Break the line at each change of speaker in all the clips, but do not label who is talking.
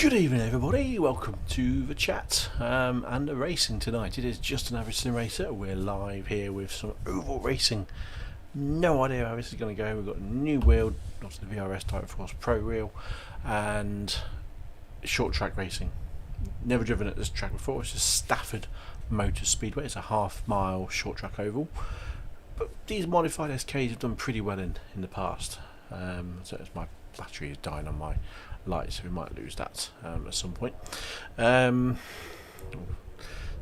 Good evening everybody, welcome to the chat and the racing tonight. It is just an average sim racer. We're live here with some oval racing. No idea how this is going to go. We've got a new wheel, not the VRS Type Force Pro wheel, and short track racing. Never driven at this track before. It's just Stafford Motor Speedway. It's a half-mile short track oval, but these modified SKs have done pretty well in the past. So as my battery is dying on my light, so we might lose that at some point. So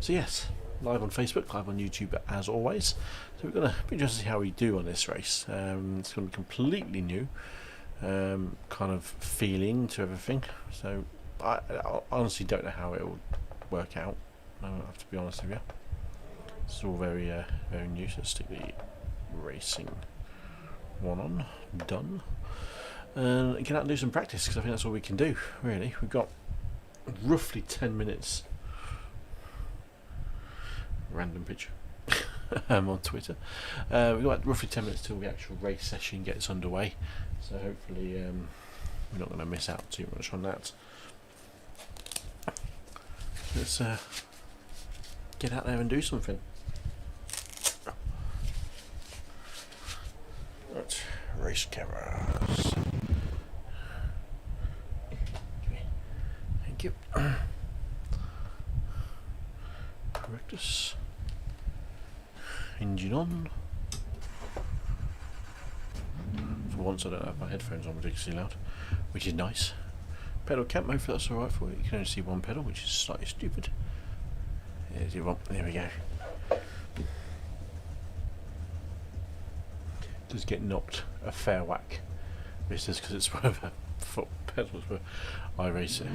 yes, live on Facebook, live on YouTube as always. So we're going to be interested to see how we do on this race. It's going to be completely new kind of feeling to everything. So I honestly don't know how it will work out. I have to be honest with you. It's all very very new. So let's stick the racing one on. Done. And get out and do some practice, because I think that's all we can do, really. We've got roughly 10 minutes. Random picture on Twitter. We've got roughly 10 minutes till the actual race session gets underway. So hopefully we're not going to miss out too much on that. Let's get out there and do something. Right, race cameras. Thank you. Correctus. Engine on. For once I don't have my headphones on ridiculously loud, which is nice. Pedal cam, hopefully that's alright for you. You can only see one pedal, which is slightly stupid. There we go. Does get knocked a fair whack. This is because it's one of the foot pedals for iRacing.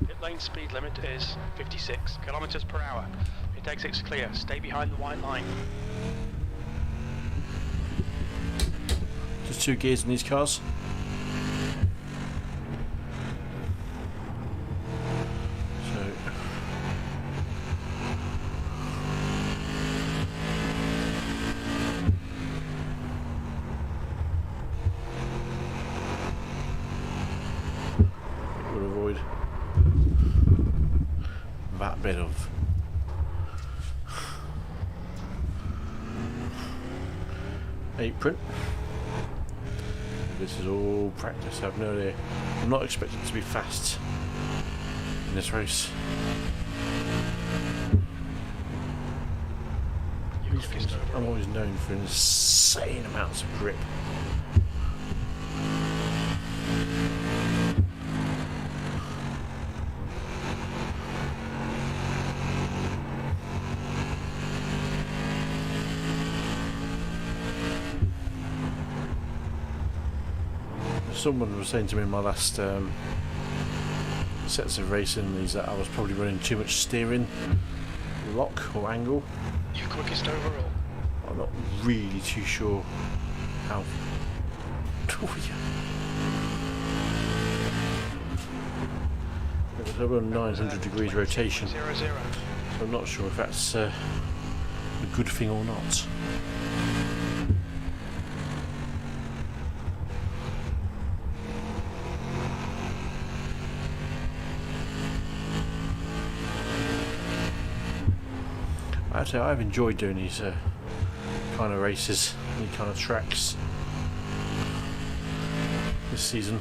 Pit lane speed limit is 56 kilometers per hour. Pit exit's clear. Stay behind the white line.
Just 2 gears in these cars. That bit of apron. This is all practice. I've no idea. I'm not expecting to be fast in this race. I'm always known for insane amounts of grip. Someone was saying to me in my last sets of racing these that I was probably running too much steering lock or angle.
You quickest overall.
I'm not really too sure how. Oh, yeah. It was over 900 degrees rotation.
0-0.
So I'm not sure if that's a good thing or not. So I've enjoyed doing these kind of races, these kind of tracks this season.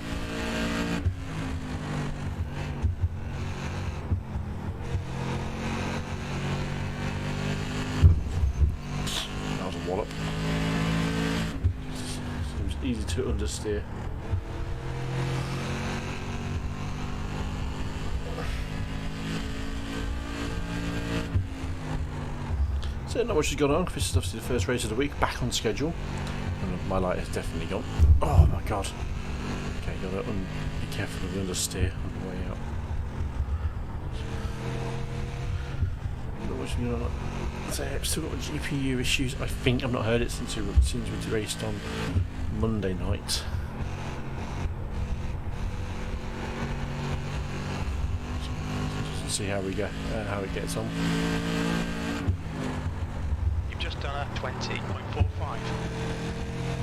That was a wallop. Seems easy to understeer. So not much has gone on. This is obviously the first race of the week, back on schedule. And my light has definitely gone. Oh my god. Okay, gotta be careful of the understeer on the way out. Not much going on. So I've still got GPU issues. I think I've not heard it since we raced on Monday night. Let's see how we go, how it gets on.
Just done a 20.45.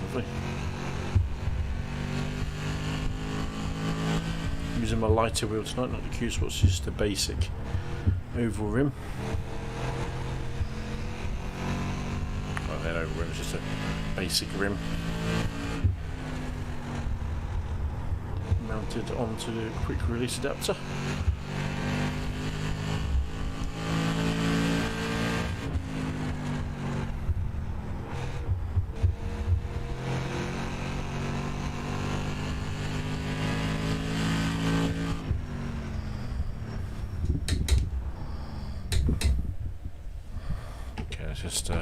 Lovely. using my lighter wheel tonight, not the GEFORCE, just a basic oval rim. Well, that oval rim is just a basic rim mounted onto the quick release adapter. Just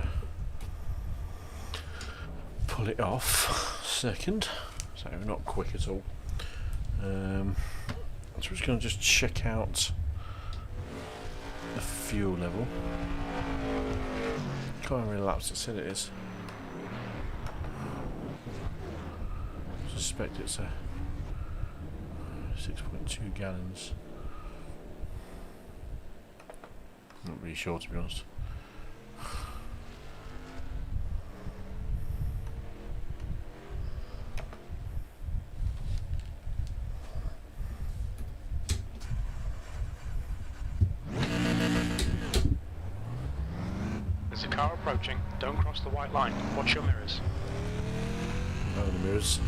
pull it off a second, so not quick at all. So we're just going to just check out the fuel level. Can't remember how many laps it said it is. I suspect it's a 6.2 gallons. Not really sure, to be honest.
There's a car approaching. Don't cross the white line. Watch your mirrors.
Oh, the mirrors.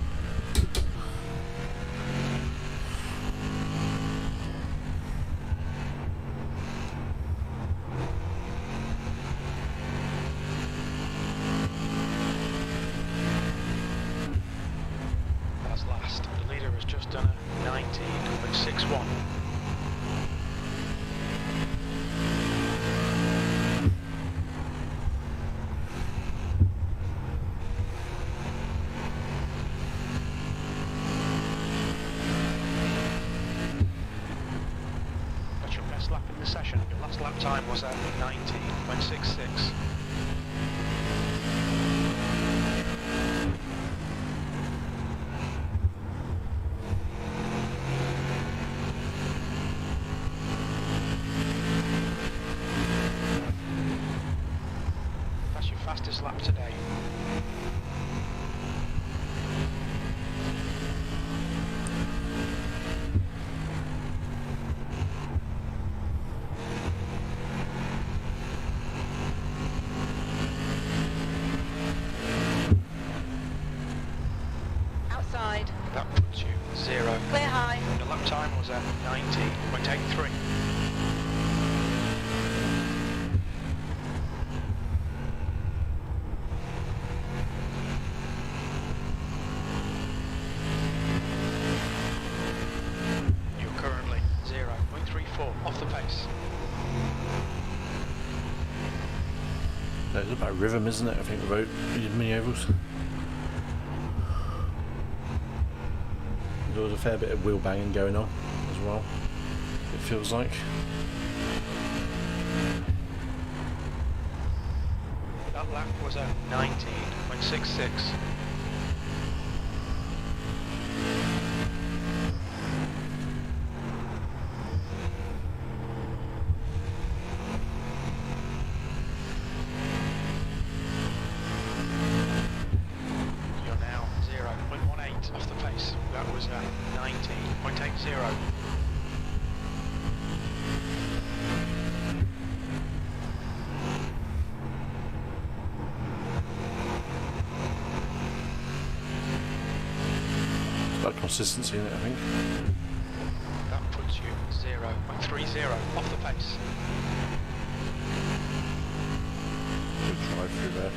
That's last. The leader has just done a 19.61. Lap in the session. Your last lap time was at 19.66. That's your fastest lap today. That puts you 0.
Clear high.
Your lap time was at 19.83. You're currently 0.34 off the pace.
That's about rhythm, isn't it? I think the road, these mini ovals. There was a fair bit of wheel banging going on as well, it feels like.
That lap was at 19.66. You're now 0.18 off the pace. That was at 19.80.
About consistency in it, I think.
That puts you 0.30 off the pace.
Good drive through there.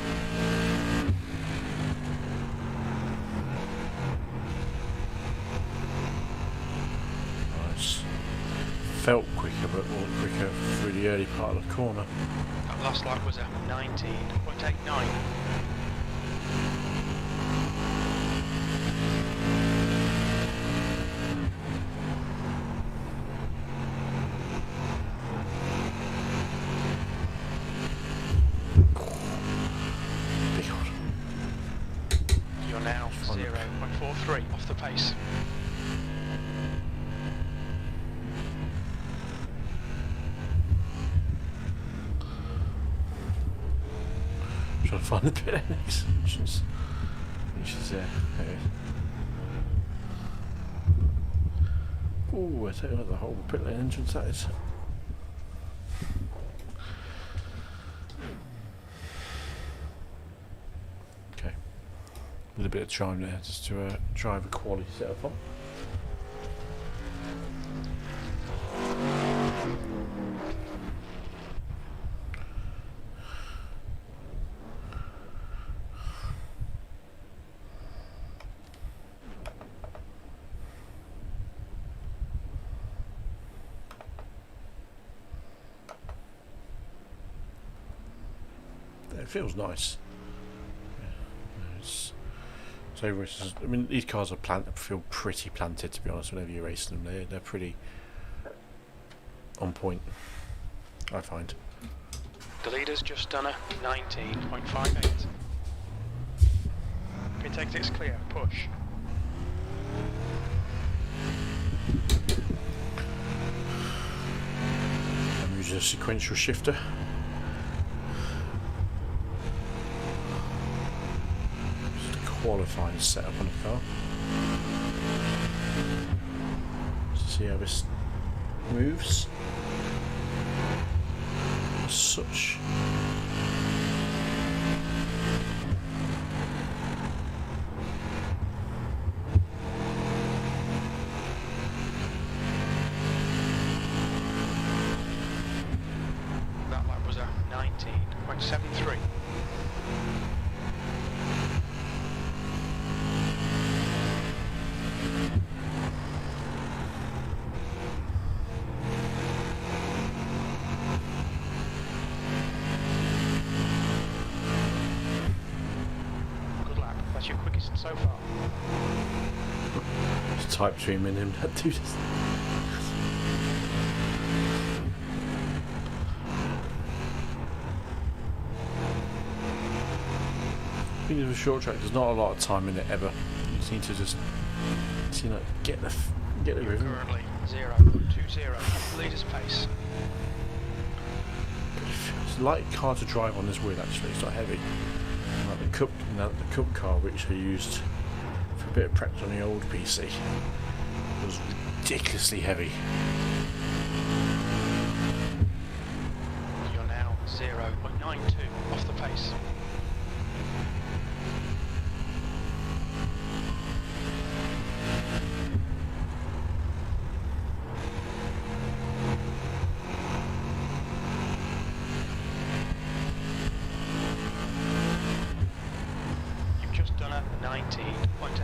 Nice. Felt quicker, but more quicker through the early part of the corner.
That last lap was at 19.89. You're now 0.43 off the pace.
Trying to find the bit next, which is Oh, we're taking out the whole pit lane entrance, that is. Okay. A little bit of chime there just to drive a quality setup on. It feels nice. So, I mean, these cars are feel pretty planted, to be honest. Whenever you're racing them, they're pretty on point, I find.
The leader's just done a 19.58. Pit exit's clear. Push.
I'm using a sequential shifter. Qualifying setup on the car. Let's see how this moves. As such.
That lap was a 19.73. Your quickest so far.
It's a type between me and him, that dude. I think with a short track, there's not a lot of time in it ever. You just need to just, you know, get the rhythm.
Currently 0.20 leader's pace.
It's a light car to drive on this wheel. Actually, it's not heavy. Like the Cup car, which I used for a bit of practice on the old PC, was ridiculously heavy.
You're now 0.92 off the pace. Done a 19.81.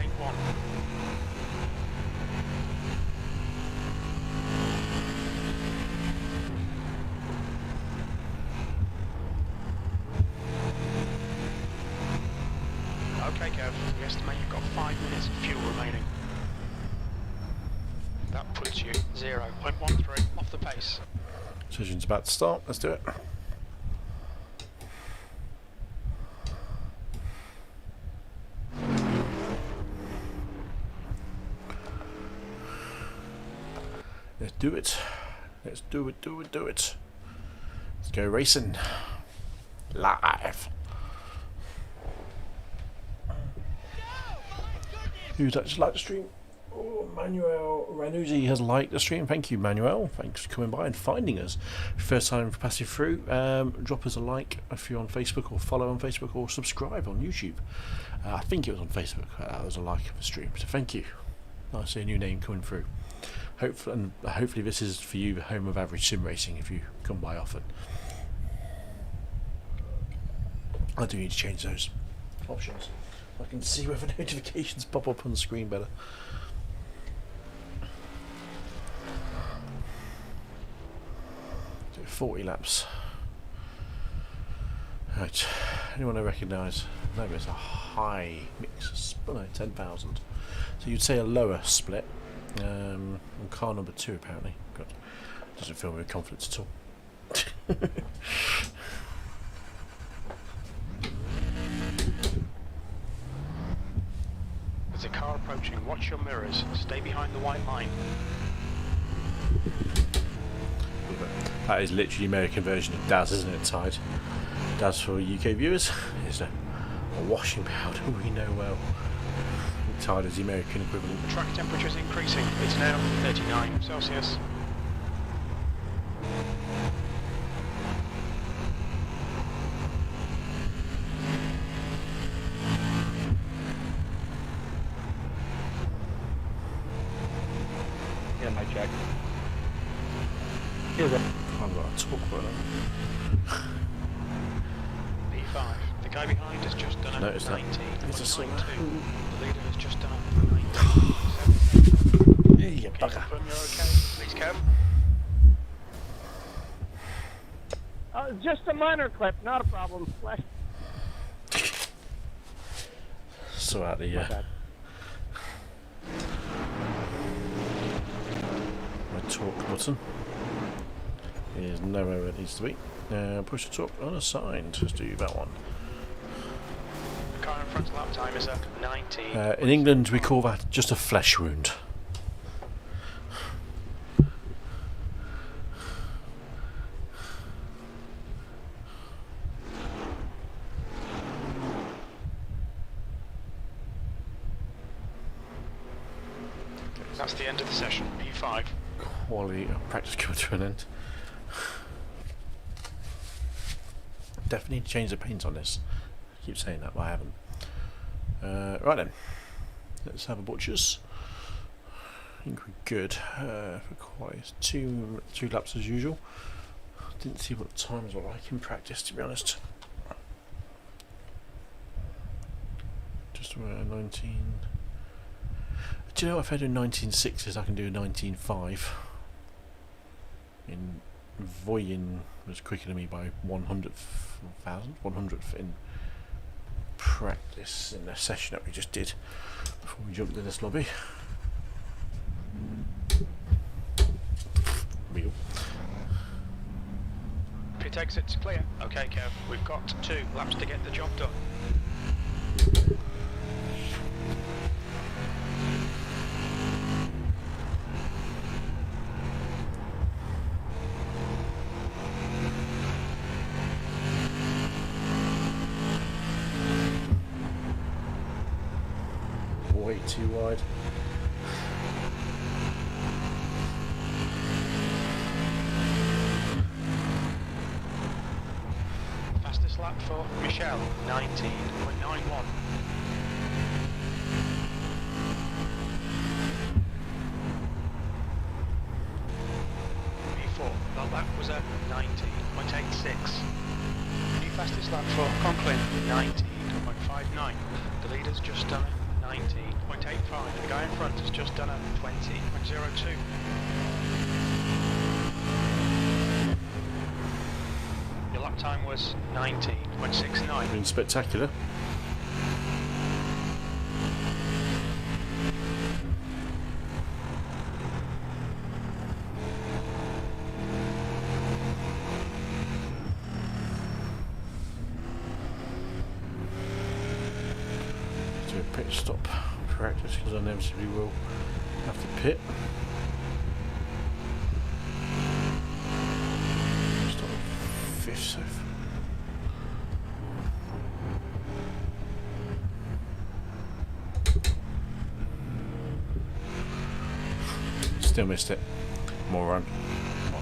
Okay, Kev, we estimate you've got 5 minutes of fuel remaining. That puts you 0.13 off the pace.
Session's about to start, let's do it. Let's do it. Let's do it, do it, do it. Let's go racing. Live. Who'd actually like the stream? Oh, Manuel Ranuzzi has liked the stream. Thank you, Manuel. Thanks for coming by and finding us. First time for passing through, drop us a like if you're on Facebook, or follow on Facebook, or subscribe on YouTube. I think it was on Facebook. That was a like of the stream. So thank you. Nice to see a new name coming through. Hopefully this is for you the home of average sim racing if you come by often. I do need to change those options so I can see whether notifications pop up on the screen better. So 40 laps. Right, anyone I recognise? No, it's a high mix, no, 10,000. So you'd say a lower split. On car number 2 apparently. God, doesn't fill me with confidence at all.
There's a car approaching. Watch your mirrors. Stay behind the white line.
That is literally the American version of Daz, isn't it, Tide? Daz for UK viewers is a washing powder we know well. Tired as the American equivalent.
The track temperature is increasing. It's now 39 Celsius.
Yeah, my check.
I've got a talk about it.
P5. The guy behind has just done a
Noticed that.
19.
It's a sort of-
92. The leader has just done a 19.
Yeah, you
Can you
bugger.
confirm you're okay? Please, Kev.
Just a minor clip, not a problem.
So out the
My bad.
my talk button is nowhere where it needs to be. Push the talk unassigned. Let's do that one.
The car in front's lap time is a 19.
In England, we call that just a flesh wound.
That's the end of the session. P5.
Quality of practice coming to an end. Definitely need to change the paint on this. I keep saying that, but I haven't. Right then, let's have a butchers. I think we're good for quality. It's two laps as usual. Didn't see what the times were like in practice, to be honest. Just 19. Do you know if I do 19.6s, I can do 19.5. In Voyin was quicker than me by 100th in practice in the session that we just did before we jumped in this lobby. Wheel.
Pit exit's clear. Okay, Kev. We've got 2 laps to get the job done.
Way too wide.
Fastest lap for Michelle, 19.91. P4, the lap was a 19.86. New fastest lap for Conklin, 19.59. The leader's just done it. 19.85. The guy in front has just done a 20.02. Your lap time was 19.69.
Been spectacular. Do a pit stop practice because I inevitably will have to pit. Stop 5th so far. Still missed it. Moron. Oh.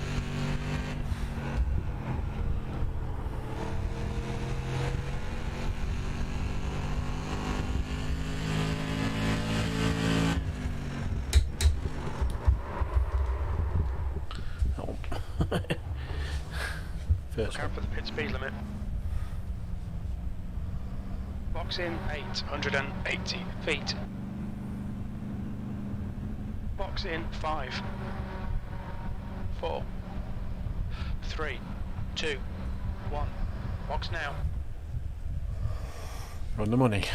First
Look out for the pit speed limit. Box in 880 feet. Box in 5, 4, 3, 2, 1. Box now.
on the money.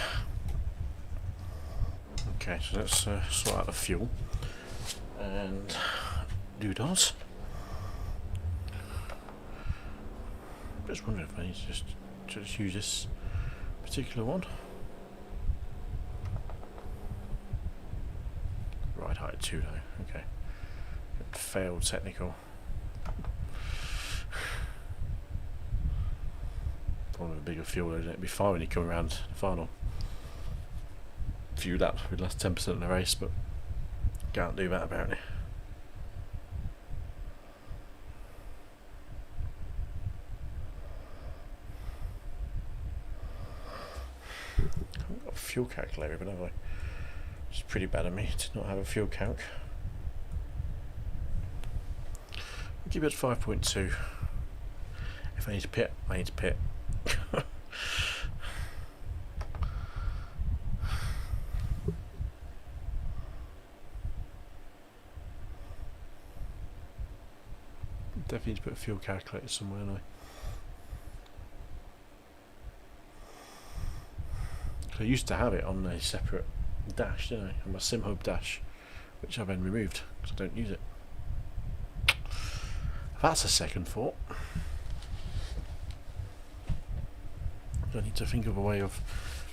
Okay, so let's sort out the fuel and doodles. Just wondering if I need to just use this particular one. Right height 2 though, okay. Failed technical. One with a bigger fuel load, it'd be fine when you come around the final. few laps with last 10% of the race, but can't do that apparently. I haven't got a fuel calculator, but have I? It's pretty bad of me to not have a fuel calc. I'll give it 5.2. If I need to pit, I need to pit. Definitely need to put a fuel calculator somewhere, don't I? I used to have it on a separate dash, didn't I? On my SimHub dash, which I've then removed because I don't use it. That's a second thought. I need to think of a way of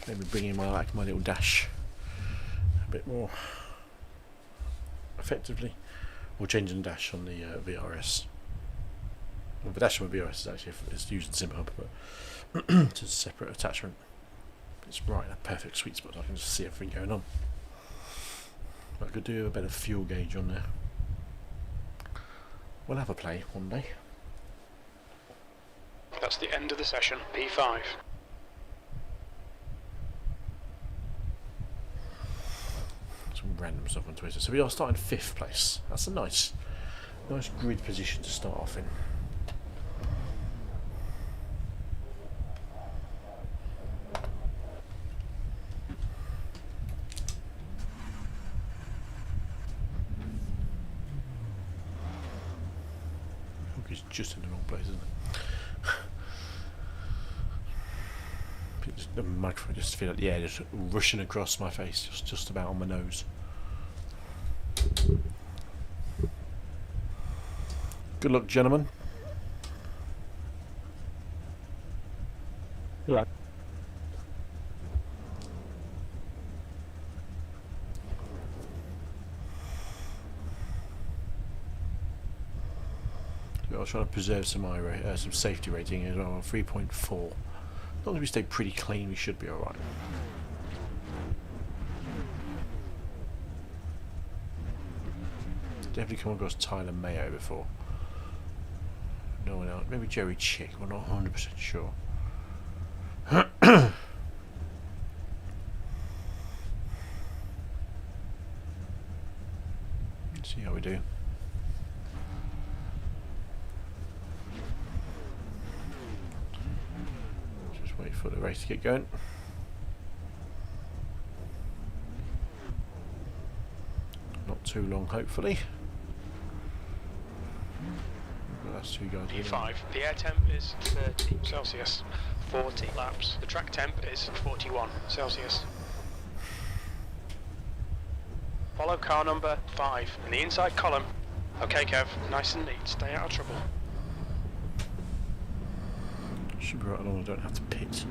maybe bringing my little dash a bit more effectively, or changing the dash on the VRS. Well, the dash on the VRS is actually using SimHub, but it's a separate attachment. It's right in a perfect sweet spot. I can just see everything going on. But I could do a better fuel gauge on there. We'll have a play one day.
That's the end of the session, P5.
Some random stuff on Twitter. So we are starting 5th place. That's a nice grid position to start off in. It's just in the wrong place, isn't it? The microphone just feel like the air just rushing across my face, just about on my nose. Good luck, gentlemen.
Good luck.
I'll try to preserve some some safety rating as well. 3.4. As long as we stay pretty clean, we should be alright. Definitely come across Tyler Mayo before. No one else. Maybe Jerry Chick. We're not 100% sure. Let's see how we do. Wait for the race to get going. Not too long, hopefully. That's two guys.
P5. The air temp is 30 Celsius. 40 laps. The track temp is 41 Celsius. Follow car number 5 in the inside column. Okay, Kev. Nice and neat. Stay out of trouble.
Should be right along, I don't have to pit.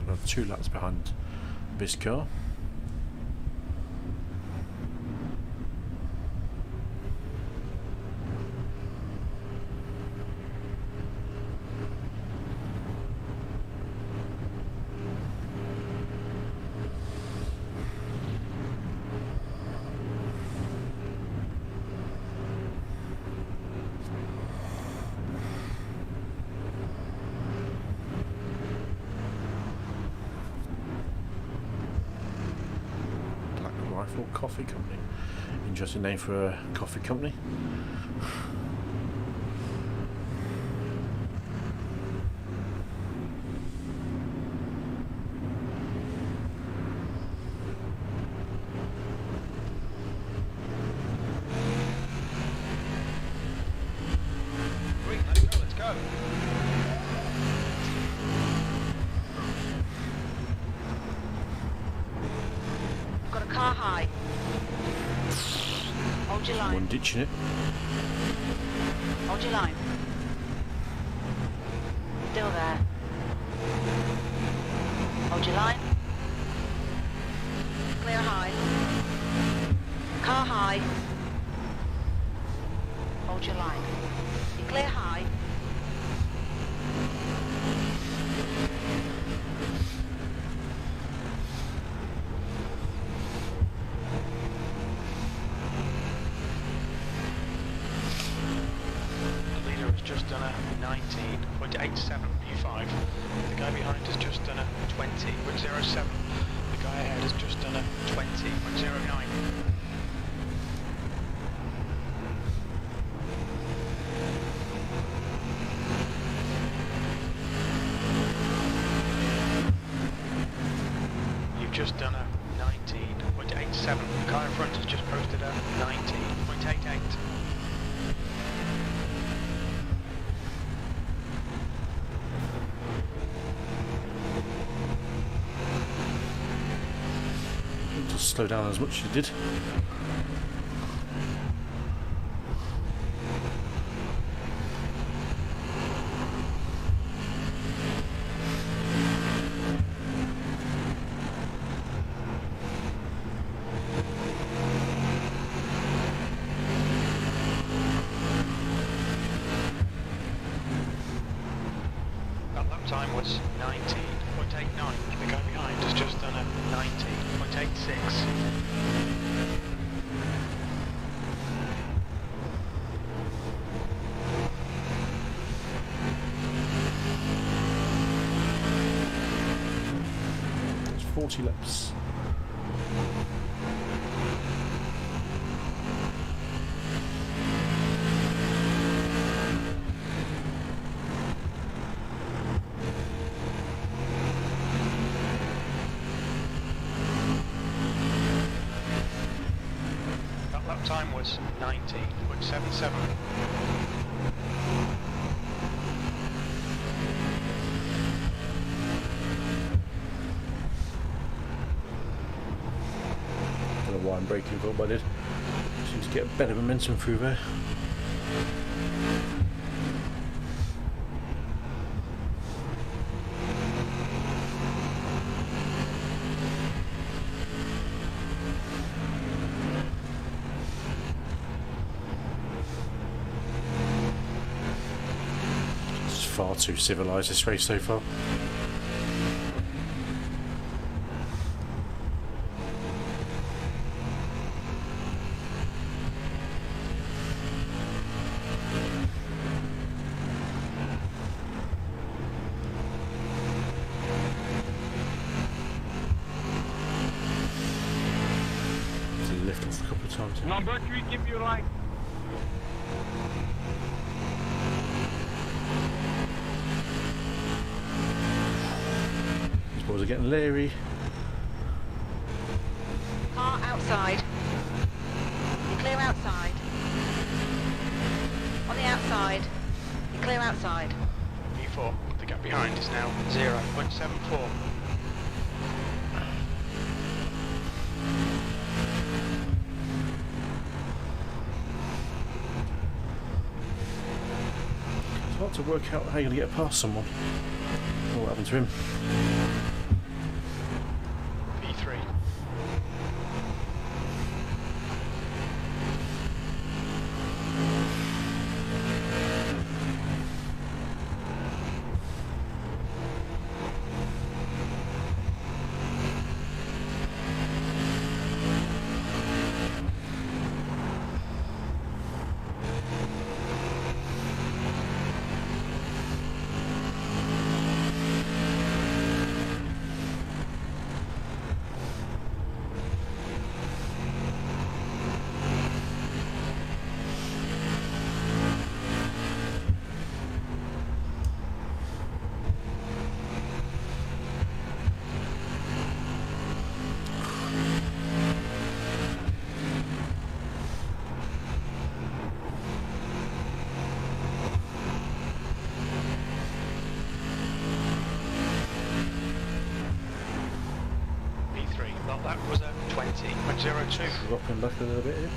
I'm 2 laps behind this car. Coffee company. Interesting name for a coffee company.
Green, let's go, let's go.
I've got a car high. Hold your line.
One ditching it.
Hold your line. Still there. Hold your line. Clear high. Car high. Hold your line. You clear high.
The leader has just done a 19.87 P5. The guy behind has just done a 20.07. The guy ahead has just done a 20.09. You've just done a 19.87. The car in front has just posted a 19.88.
Just slow down as much as you did.
That lap time was 19.89. The guy behind has just done a 19.86.
It's 40 laps.
That lap time was 19.77.
I don't know why I'm braking for, but I did. Seems to get better momentum through there. It's far too civilised, this race so far. Lift off a couple of times.
Number 3, keep your line.
These boys are getting leery.
Car outside. You clear outside. On the outside. You clear outside.
P4. The gap behind is now 0.74.
It's hard to work out how you're going to get past someone. What happened to him?
P3. Well, that was a 20.02.
Dropping back a little bit here.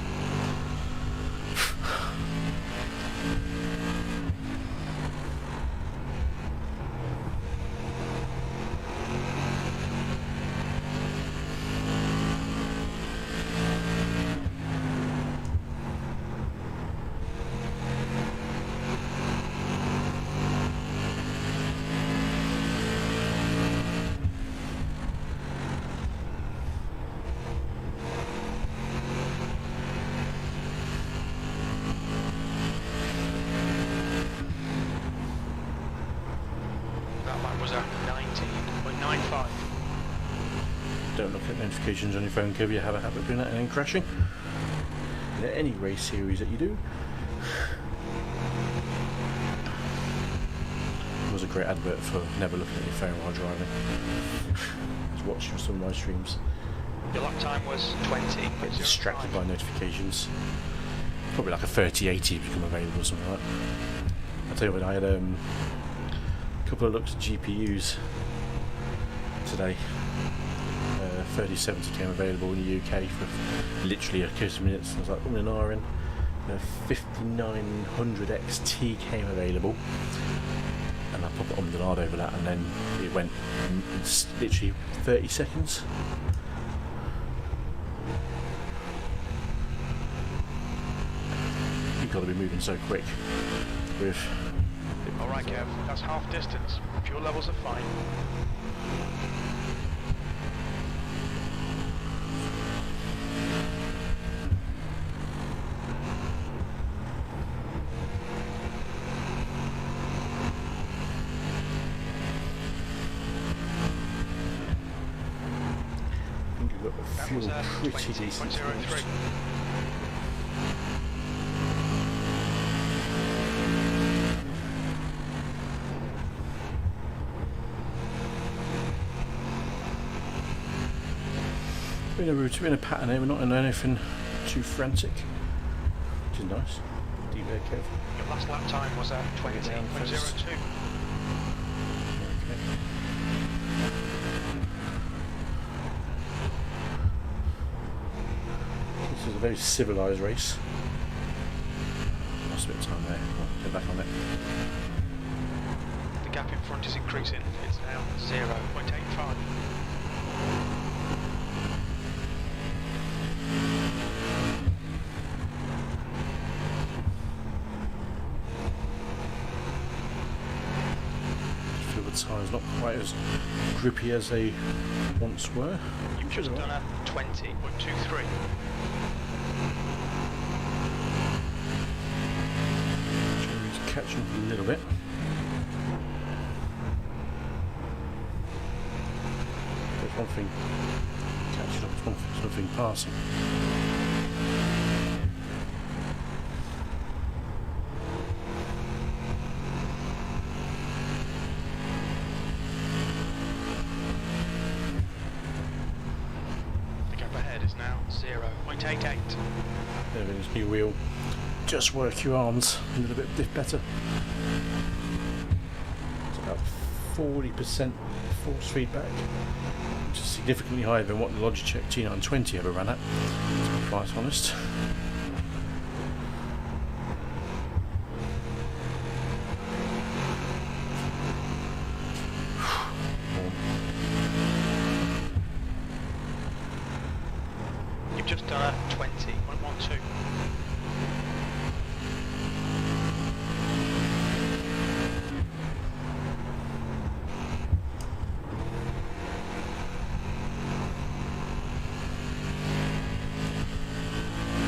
notifications on your phone, Kev. You have a habit of doing that and then crashing. In any race series that you do. It was a great advert for never looking at your phone while driving. Just watching some of my streams.
Your lap time was 20.
Get distracted by notifications. Probably like a 3080 become available or something like that. I'll tell you what, I had a couple of looks at GPUs today. 3070 came available in the UK for literally a couple of minutes. I was like, an hour in. 5900 XT came available. And I popped it on the nard over that, and then it went literally 30 seconds. You've got to be moving so quick with...
Alright Kev, that's half distance. Fuel levels are fine.
I think you've got the fuel pretty decent.
20.03.
We're in a pattern here, we're not in anything too frantic, which is nice. Deep air, Kev.
Your last lap time was at 20.02.
Okay. This is a very civilised race. Lost a bit of time there. I'll get back on it.
The gap in front is increasing. It's now 0.85.
Tyres not quite as grippy as they once were.
You've just done a 20.23.
Just catching up a little bit. There's one thing catching up, there's one thing passing. There it is, new wheel. Just work your arms a little bit better. It's about 40% force feedback, which is significantly higher than what the Logitech G920 ever ran at, to be quite honest.
Just done a 20.12.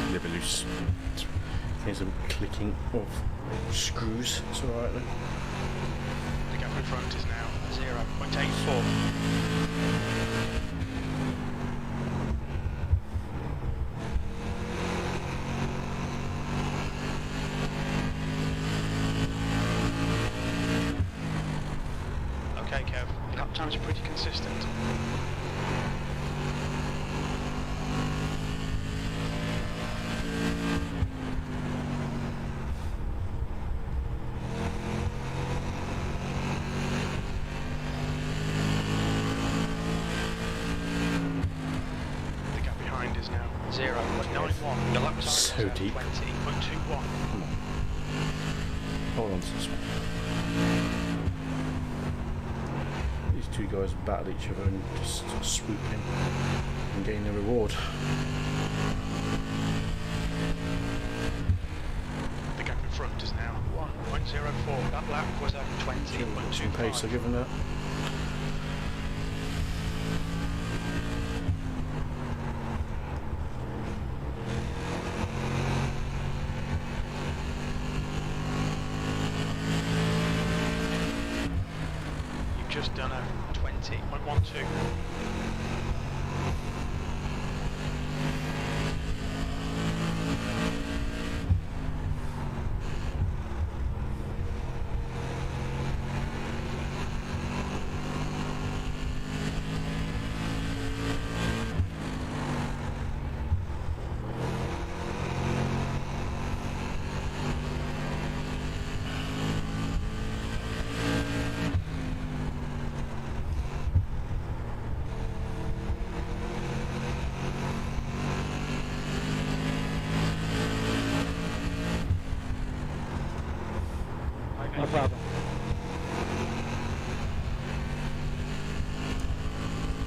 A little bit loose. There's some clicking of screws. It's alright then.
The gap in front is now 0.84. Okay, Kev, lap times are pretty consistent. The gap behind is now 0.91. The lap time
So
is
deep.
20.21.
Come on. Hold on to this one. These two guys battle each other and just swoop in and gain the reward.
The gap in front is now 1.04. That lap was at 20.25.
Pace, I'll give them that.
Just done a 20.12.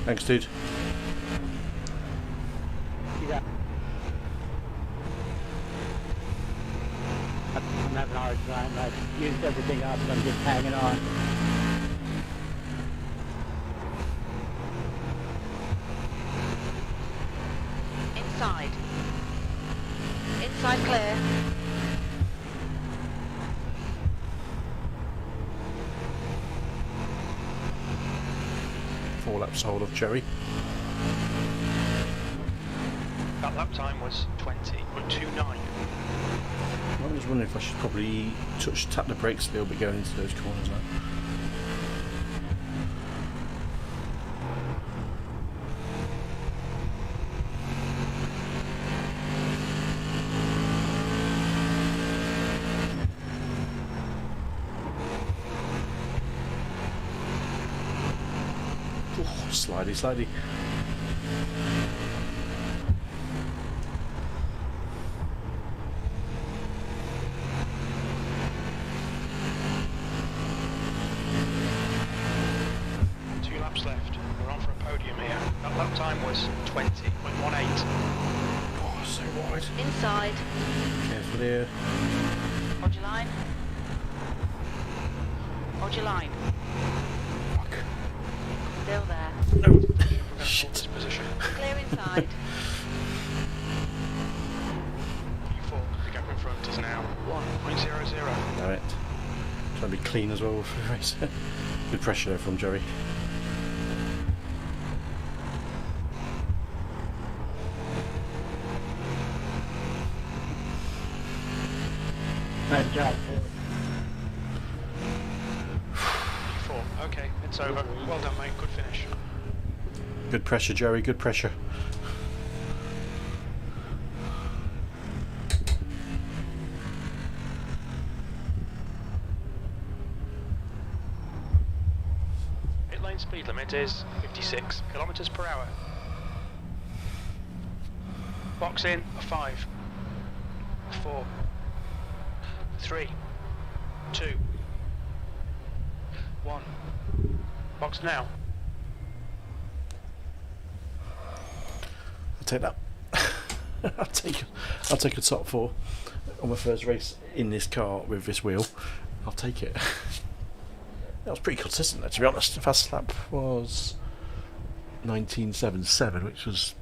Thanks, dude.
Yeah. I'm having a hard time. I've used everything up, so I'm just hanging on.
Inside. Inside clear.
4 laps hold of Jerry.
That lap time was 20.29.
I was wondering if I should probably tap the brakes a little bit going into those corners now. Oh, slidey.
Left. We're on for a podium here. That lap time was 20.18.
Oh, so wide.
Inside.
Careful here.
Hold your line. Hold your line.
Fuck.
Still there.
No.
We're going to hold
Shit.
this position.
Clear inside.
Q4, the gap in front is now 1.00.
Damn it. Trying to be clean as well for the race. Good pressure there from Jerry.
Nice job.
Q4, okay, it's over. Well done, mate. Good finish.
Good pressure, Jerry. Good pressure.
Pit lane speed limit is 56 kilometers per hour. Box in, a 5, 4, 3, 2, 1. Box now.
I'll take that. I'll take a top 4 on my first race in this car with this wheel. I'll take it. That was pretty consistent though, to be honest. The fast lap was 19.77, which was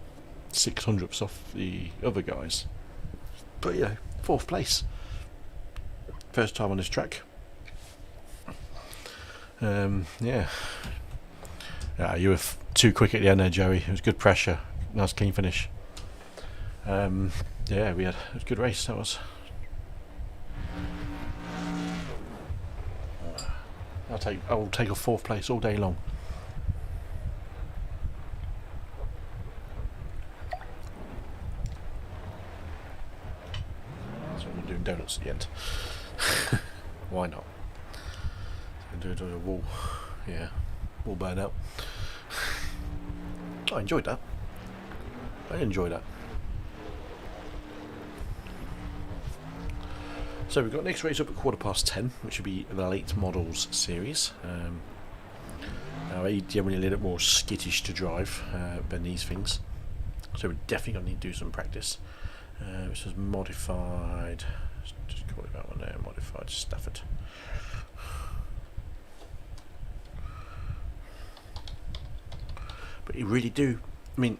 600ths off the other guys. But yeah, 4th place. First time on this track. Yeah. You were too quick at the end there, Joey. It was good pressure. Nice clean finish. Yeah, it was a good race. That was. I'll take a 4th place all day long. That's what we're doing, donuts at the end. Why not? Do it on a wall. Yeah, wall burn out. I enjoyed that. So we've got next race up at 10:15, which will be the late models series. Now they generally a little bit more skittish to drive than these things, so we're definitely going to need to do some practice. This was modified. Just call it that one there. Modified Stafford. But you really do. I mean,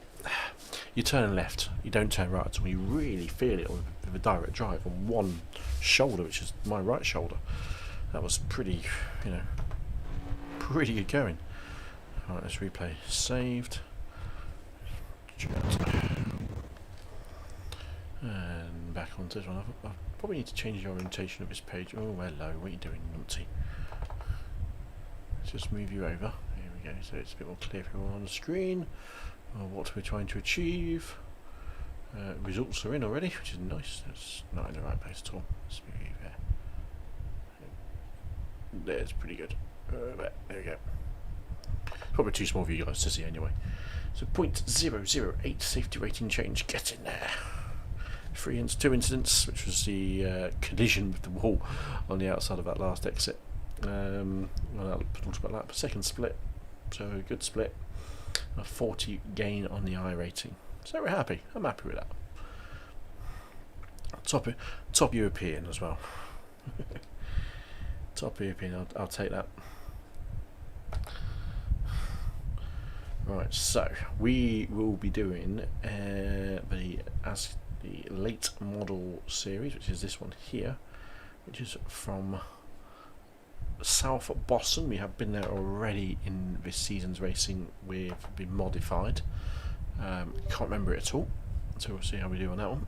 you turn left, you don't turn right at all. You really feel it with a direct drive on one shoulder, which is my right shoulder. That was pretty, pretty good going. Alright, let's replay. Saved. And back onto this one. I probably need to change the orientation of this page. Oh, hello, what are you doing, numpty? Let's just move you over. Here we go, so it's a bit more clear for everyone on the screen. What we're trying to achieve. Results are in already, which is nice. That's not in the right place at all. Let's move you there. There's pretty good. There we go. Probably too small for you guys to see anyway. So 0.008 safety rating change. Get in there. 2 incidents, which was the collision with the wall on the outside of that last exit. Well, talked about that. Second split, so a good split. a 40 gain on the iRating. So we're happy. I'm happy with that. Top European as well. Top European. I'll take that. Right, so we will be doing the late model series, which is this one here, which is from South Boston. We have been there already in this season's racing. We've been modified. Can't remember it at all, so we'll see how we do on that one.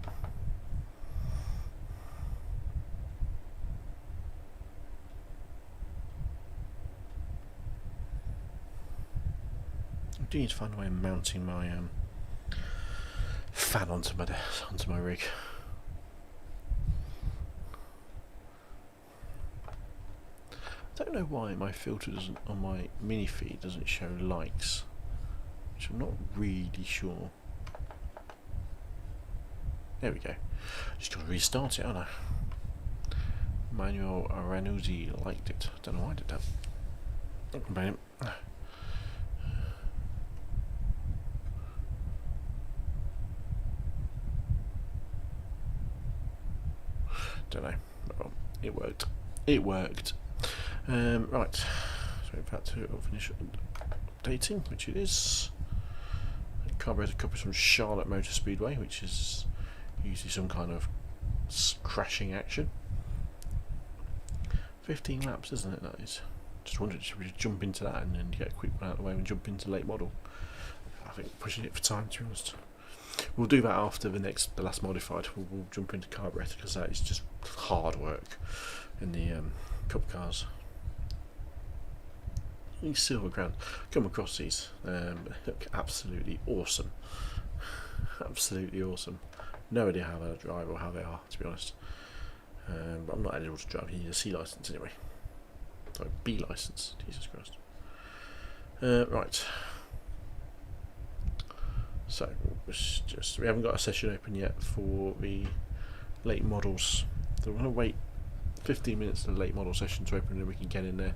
I do need to find a way of mounting my fan onto my rig. I don't know why my filter doesn't, on my mini feed, doesn't show likes, which I'm not really sure. There we go. Just got to restart it, haven't I? Manuel Ranuzzi liked it. Don't know why I did that. Not complaining. Don't know. Well, it worked. It worked. Right. So in fact, I'll finish updating, which it is. Carburetor copies from Charlotte Motor Speedway, which is usually some kind of crashing action. 15 laps, isn't it? That is. Just wondered, should we just jump into that and then get a quick one out of the way and jump into late model? I think pushing it for time, to be honest. We'll do that after the last modified. We'll jump into carburetor because that is just hard work in the cup cars. These silver crown, come across these, they look absolutely awesome. Absolutely awesome. No idea how they drive or how they are, to be honest. But I'm not eligible to drive. You need a C license anyway. Sorry, B license. Jesus Christ. Right. So we haven't got a session open yet for the late models. So we're going to wait 15 minutes for the late model session to open, and then we can get in there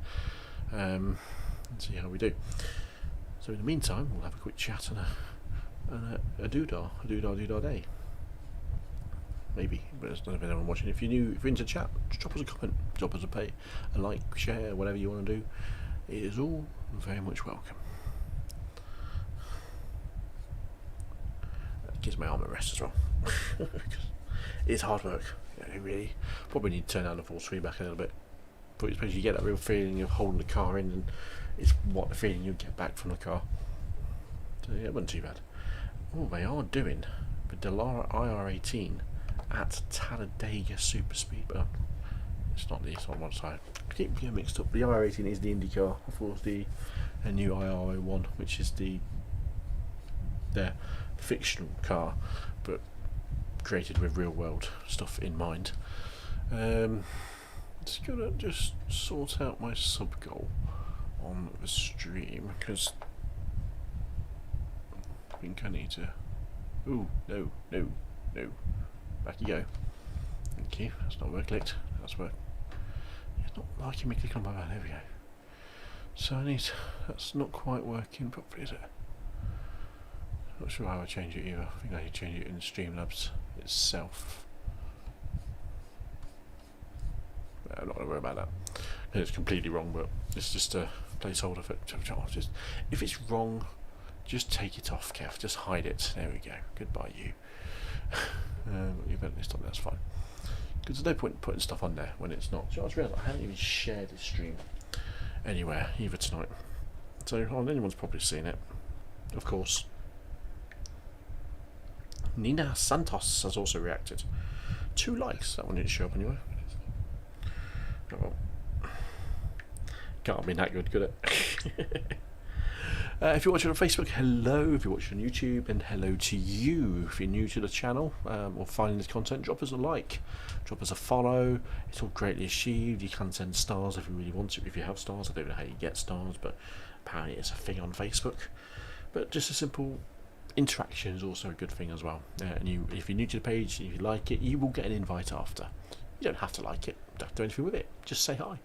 and see how we do. So in the meantime, we'll have a quick chat and a doodah day. Maybe, but there's not anyone watching. If you're into chat, just drop us a comment, drop us a like, share, whatever you want to do. It is all very much welcome. Gives my arm a rest as well. It's hard work. You really probably need to turn down the full screen back a little bit. But especially you get that real feeling of holding the car in, and it's what the feeling you get back from the car. So yeah, it wasn't too bad. Oh, they are doing the Dallara IR18 at Talladega Super Speed, but it's not this on one side. I keep getting mixed up. The IR18 is the Indy car. Of course, the new IR01, which is their fictional car, but created with real world stuff in mind. Just gonna sort out my sub goal on the stream, because I think I need to. Ooh, no. Back you go. Thank you. That's not where I clicked. That's where. It's not liking me click on my van. There we go. So I need. That's not quite working properly, is it? Not sure how I change it either. I think I need to change it in Streamlabs itself. I'm not going to worry about that. It's completely wrong, but it's just a placeholder for it. If it's wrong, just take it off, Kev. Just hide it. There we go. Goodbye, you. You've got this on. That's fine. Because there's no point in putting stuff on there when it's not. So I just realised I haven't even shared this stream anywhere, either tonight. So anyone's probably seen it, of course. Nina Santos has also reacted. 2 likes. That one didn't show up anywhere. Oh well. Can't have been that good, could it? If you're watching on Facebook, hello. If you're watching on YouTube, and hello to you. If you're new to the channel or finding this content, drop us a like, drop us a follow. It's all greatly achieved. You can send stars if you really want to. If you have stars, I don't know how you get stars, but apparently it's a thing on Facebook. But just a simple interaction is also a good thing as well. And if you're new to the page, if you like it, you will get an invite after. You don't have to like it, don't have to do anything with it, just say hi.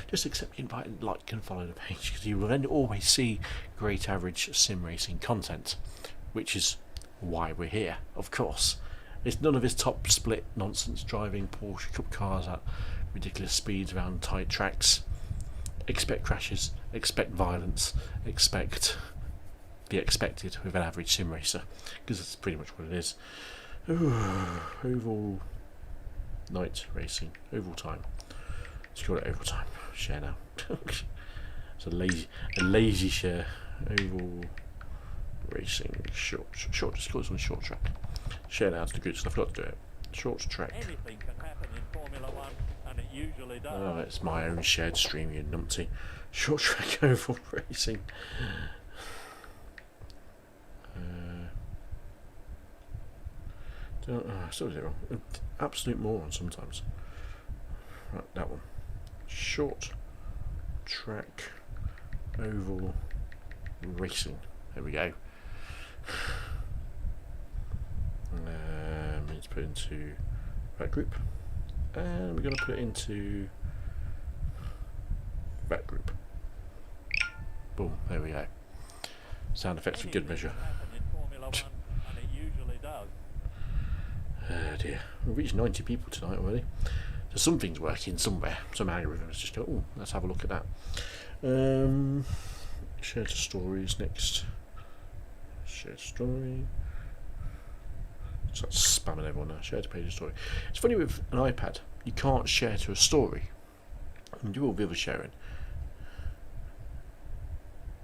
Just accept the invite and like and follow the page, because you will then always see great average sim racing content, which is why we're here, of course. It's none of his top split nonsense driving Porsche Cup cars at ridiculous speeds around tight tracks. Expect crashes, expect violence, expect the expected with an average sim racer, because that's pretty much what it is. Ooh, oval night racing, oval time. Let's call it oval time. Share now. It's a lazy share. Oval racing short. Just call this one short track. Share now to the group, so I forgot to do it. Short track.
Anything can happen in Formula One, and it usually does.
Oh, it's my own shared stream, you numpty. Short track oval racing. Still zero. Absolute moron sometimes. Right, that one. Short track oval racing. There we go. Let's put it into that group, and we're going to put it into that group. Boom, there we go. Sound effects for good measure. Oh dear, we've reached 90 people tonight already. So something's working somewhere. Some algorithms just go, oh, let's have a look at that. Share to stories next. Share story. Start spamming everyone now. Share to page of story. It's funny with an iPad, you can't share to a story. You can do all the other sharing.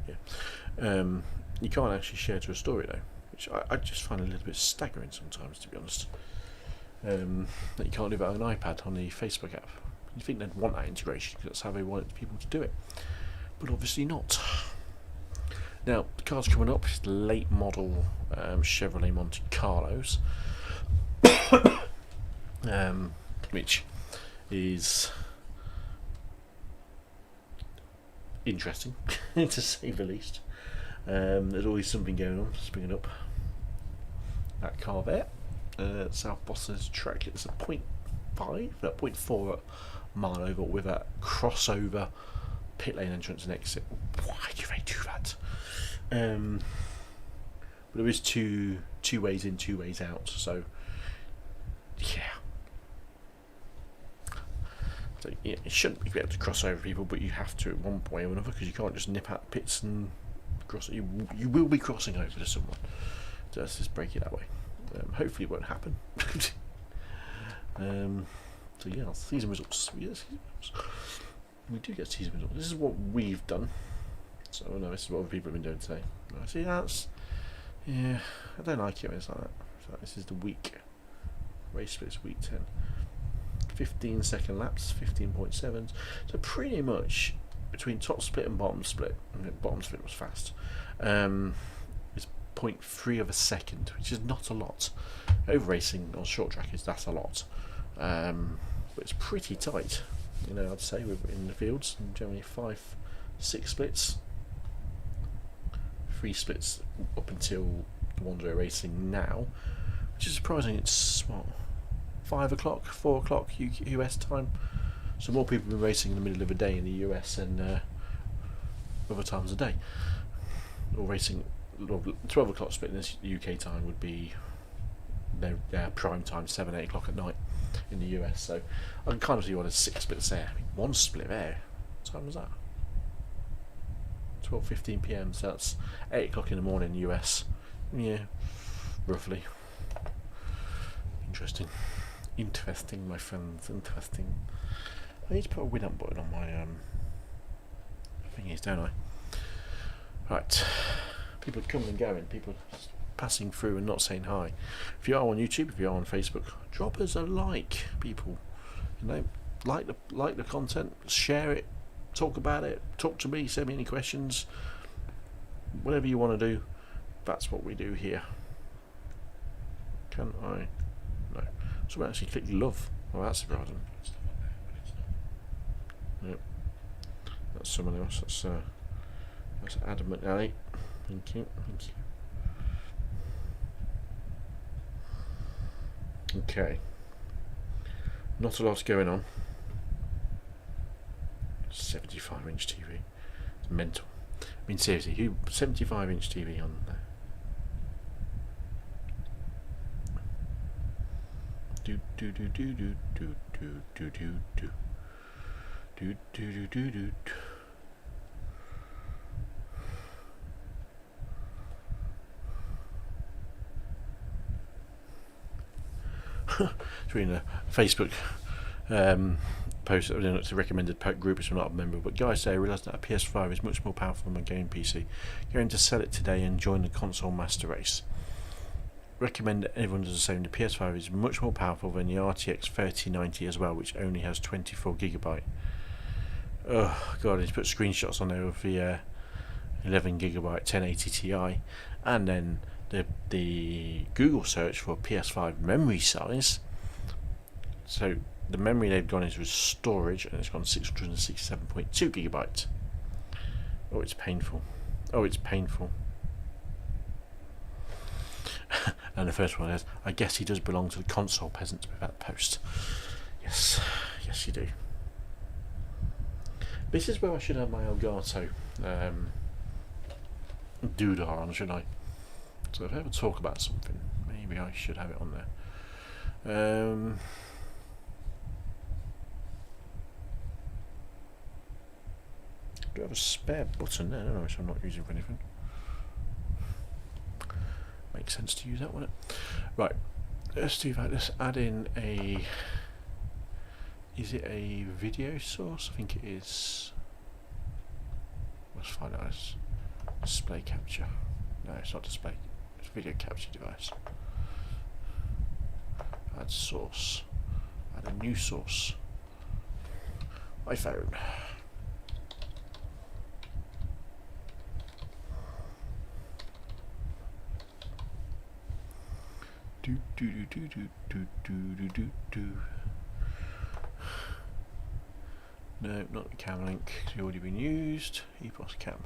Yeah. You can't actually share to a story though, which I just find a little bit staggering sometimes, to be honest. That you can't do that on an iPad on the Facebook app. You'd think they'd want that integration because that's how they want people to do it, but obviously not. Now the car's coming up is the late model Chevrolet Monte Carlos, which is interesting to say the least. There's always something going on. Springing up that car there. South Boston's track. It's a 0.4 mile over with a crossover pit lane entrance and exit. Why do they do that? But there is two ways in, 2 ways out. So yeah. So yeah, it shouldn't be able to cross over people, but you have to at one point or another, because you can't just nip out pits and cross. You will be crossing over to someone. So let's just break it that way. Hopefully it won't happen. So yeah, season results. Yes, we do get season results. This is what we've done. So no, this is what other people have been doing today. See, that's, yeah, I don't like it when it's like that. So this is the week. Race splits week 10. 15-second laps, 15.7. So pretty much between top split and bottom split. Bottom split was fast. It's 0.3 of a second, which is not a lot. Over racing on short track that's a lot, but it's pretty tight. You know, I'd say in the fields, generally 5-6 splits, 3 splits up until the ones we're racing now, which is surprising. It's what, 5 o'clock, 4 o'clock US time. So more people have been racing in the middle of the day in the US than other times of the day. Or racing, 12 o'clock split in this UK time would be their prime time, 7-8 o'clock at night in the US. So I can kind of see what a 6 splits there. I mean, 1 split there. What time was that? 12:15 PM. So that's 8 o'clock in the morning US. Yeah, roughly. Interesting, my friends. Interesting. I need to put a win up button on my thingies, don't I? Right. People coming and going. People passing through and not saying hi. If you are on YouTube, if you are on Facebook, drop us a like, people. You know, like the content, share it, talk about it, talk to me, send me any questions, whatever you want to do. That's what we do here. Can I? No. So I actually click love. Oh, that's surprising. Yep. That's someone else. That's Adam McNally. Thank you. Thank you. Okay. Not a lot going on. 75-inch TV. It's mental. I mean, seriously, who 75-inch TV on there? Do do do do do do do do do do do do do do. It's reading a Facebook post that it's a recommended group which I'm not a member of, but guys say I realised that a PS5 is much more powerful than my gaming PC. Going to sell it today and join the console master race. Recommend that everyone does the same. The PS5 is much more powerful than the RTX 3090 as well, which only has 24GB. Oh god, he's put screenshots on there of the 11GB 1080 Ti, and then the Google search for PS5 memory size. So the memory they've gone into is storage, and it's gone 667.2GB. Oh, it's painful. Oh, it's painful. And the first one is, I guess he does belong to the console peasants with that post. Yes, yes you do. This is where I should have my Elgato doodah on, shouldn't I? So if I ever talk about something, maybe I should have it on there. Do I have a spare button there? No, which I'm not using for anything. Makes sense to use that one. Right, let's do that. Let's add in a. Is it a video source? I think it is. Let's find out. It's display capture. No, it's not display. It's video capture device. Add source. Add a new source. iPhone. Do do do do do do do do do. No, not the cam link. It's already been used. EPOS cam.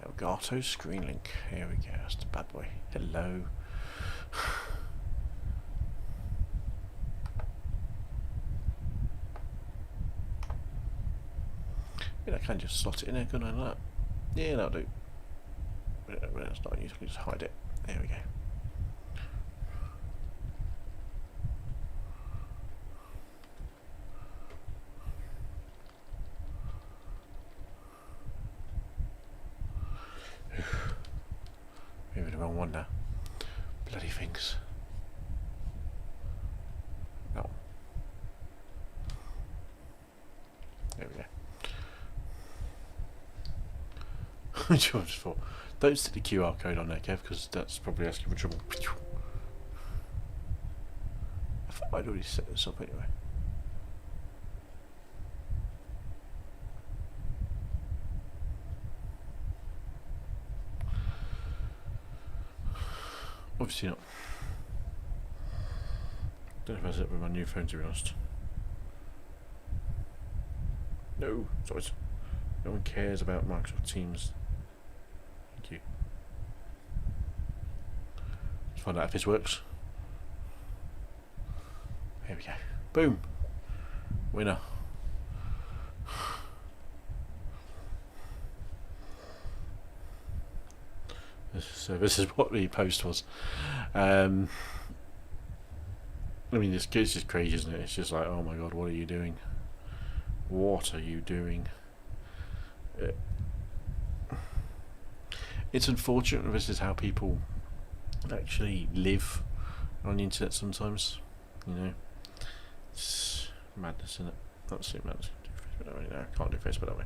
Elgato screen link. Here we go. That's the bad boy. Hello. I can just slot it in there, couldn't I? Like that. Yeah, that'll do. But that's not useful. Just hide it. There we go. Maybe the wrong one now. Bloody things. No. There we go. I just thought, don't stick the QR code on there, Kev, because that's probably asking for trouble. I thought I'd already set this up anyway. Obviously not. Don't know if I set up with my new phone, to be honest. No, sorry. No one cares about Microsoft Teams. Thank you. Let's find out if this works. Here we go. Boom. Winner. So this is what the post was. I mean, it's just crazy, isn't it? It's just like, oh my god, what are you doing? What are you doing? It's unfortunate this is how people actually live on the internet sometimes. You know, it's madness, isn't it? That's it, madness. Do Facebook that way now. Can't do Facebook that way.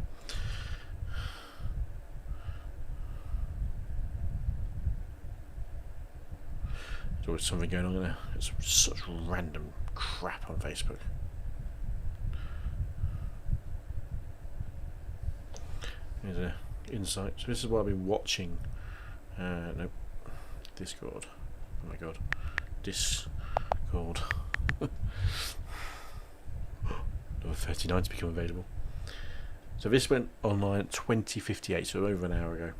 There's always something going on there. It's such random crap on Facebook. Here's an insight. So this is what I've been watching. Nope. Discord. Oh my god. Discord. Number 39 to become available. So this went online at 20:58, so over an hour ago.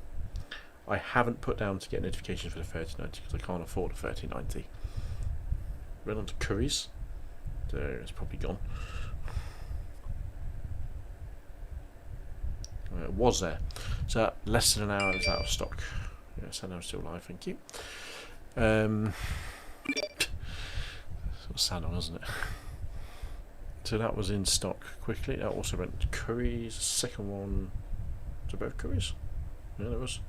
I haven't put down to get notifications for the 3090 because I can't afford a 3090. Went on to Curry's. So it's probably gone. It was there. So less than an hour it was out of stock. Yes, I know I'm still live, thank you. Sort of sad on, isn't it? So that was in stock quickly. That also went to Curry's. Second one, was it both Curry's? Yeah, it was.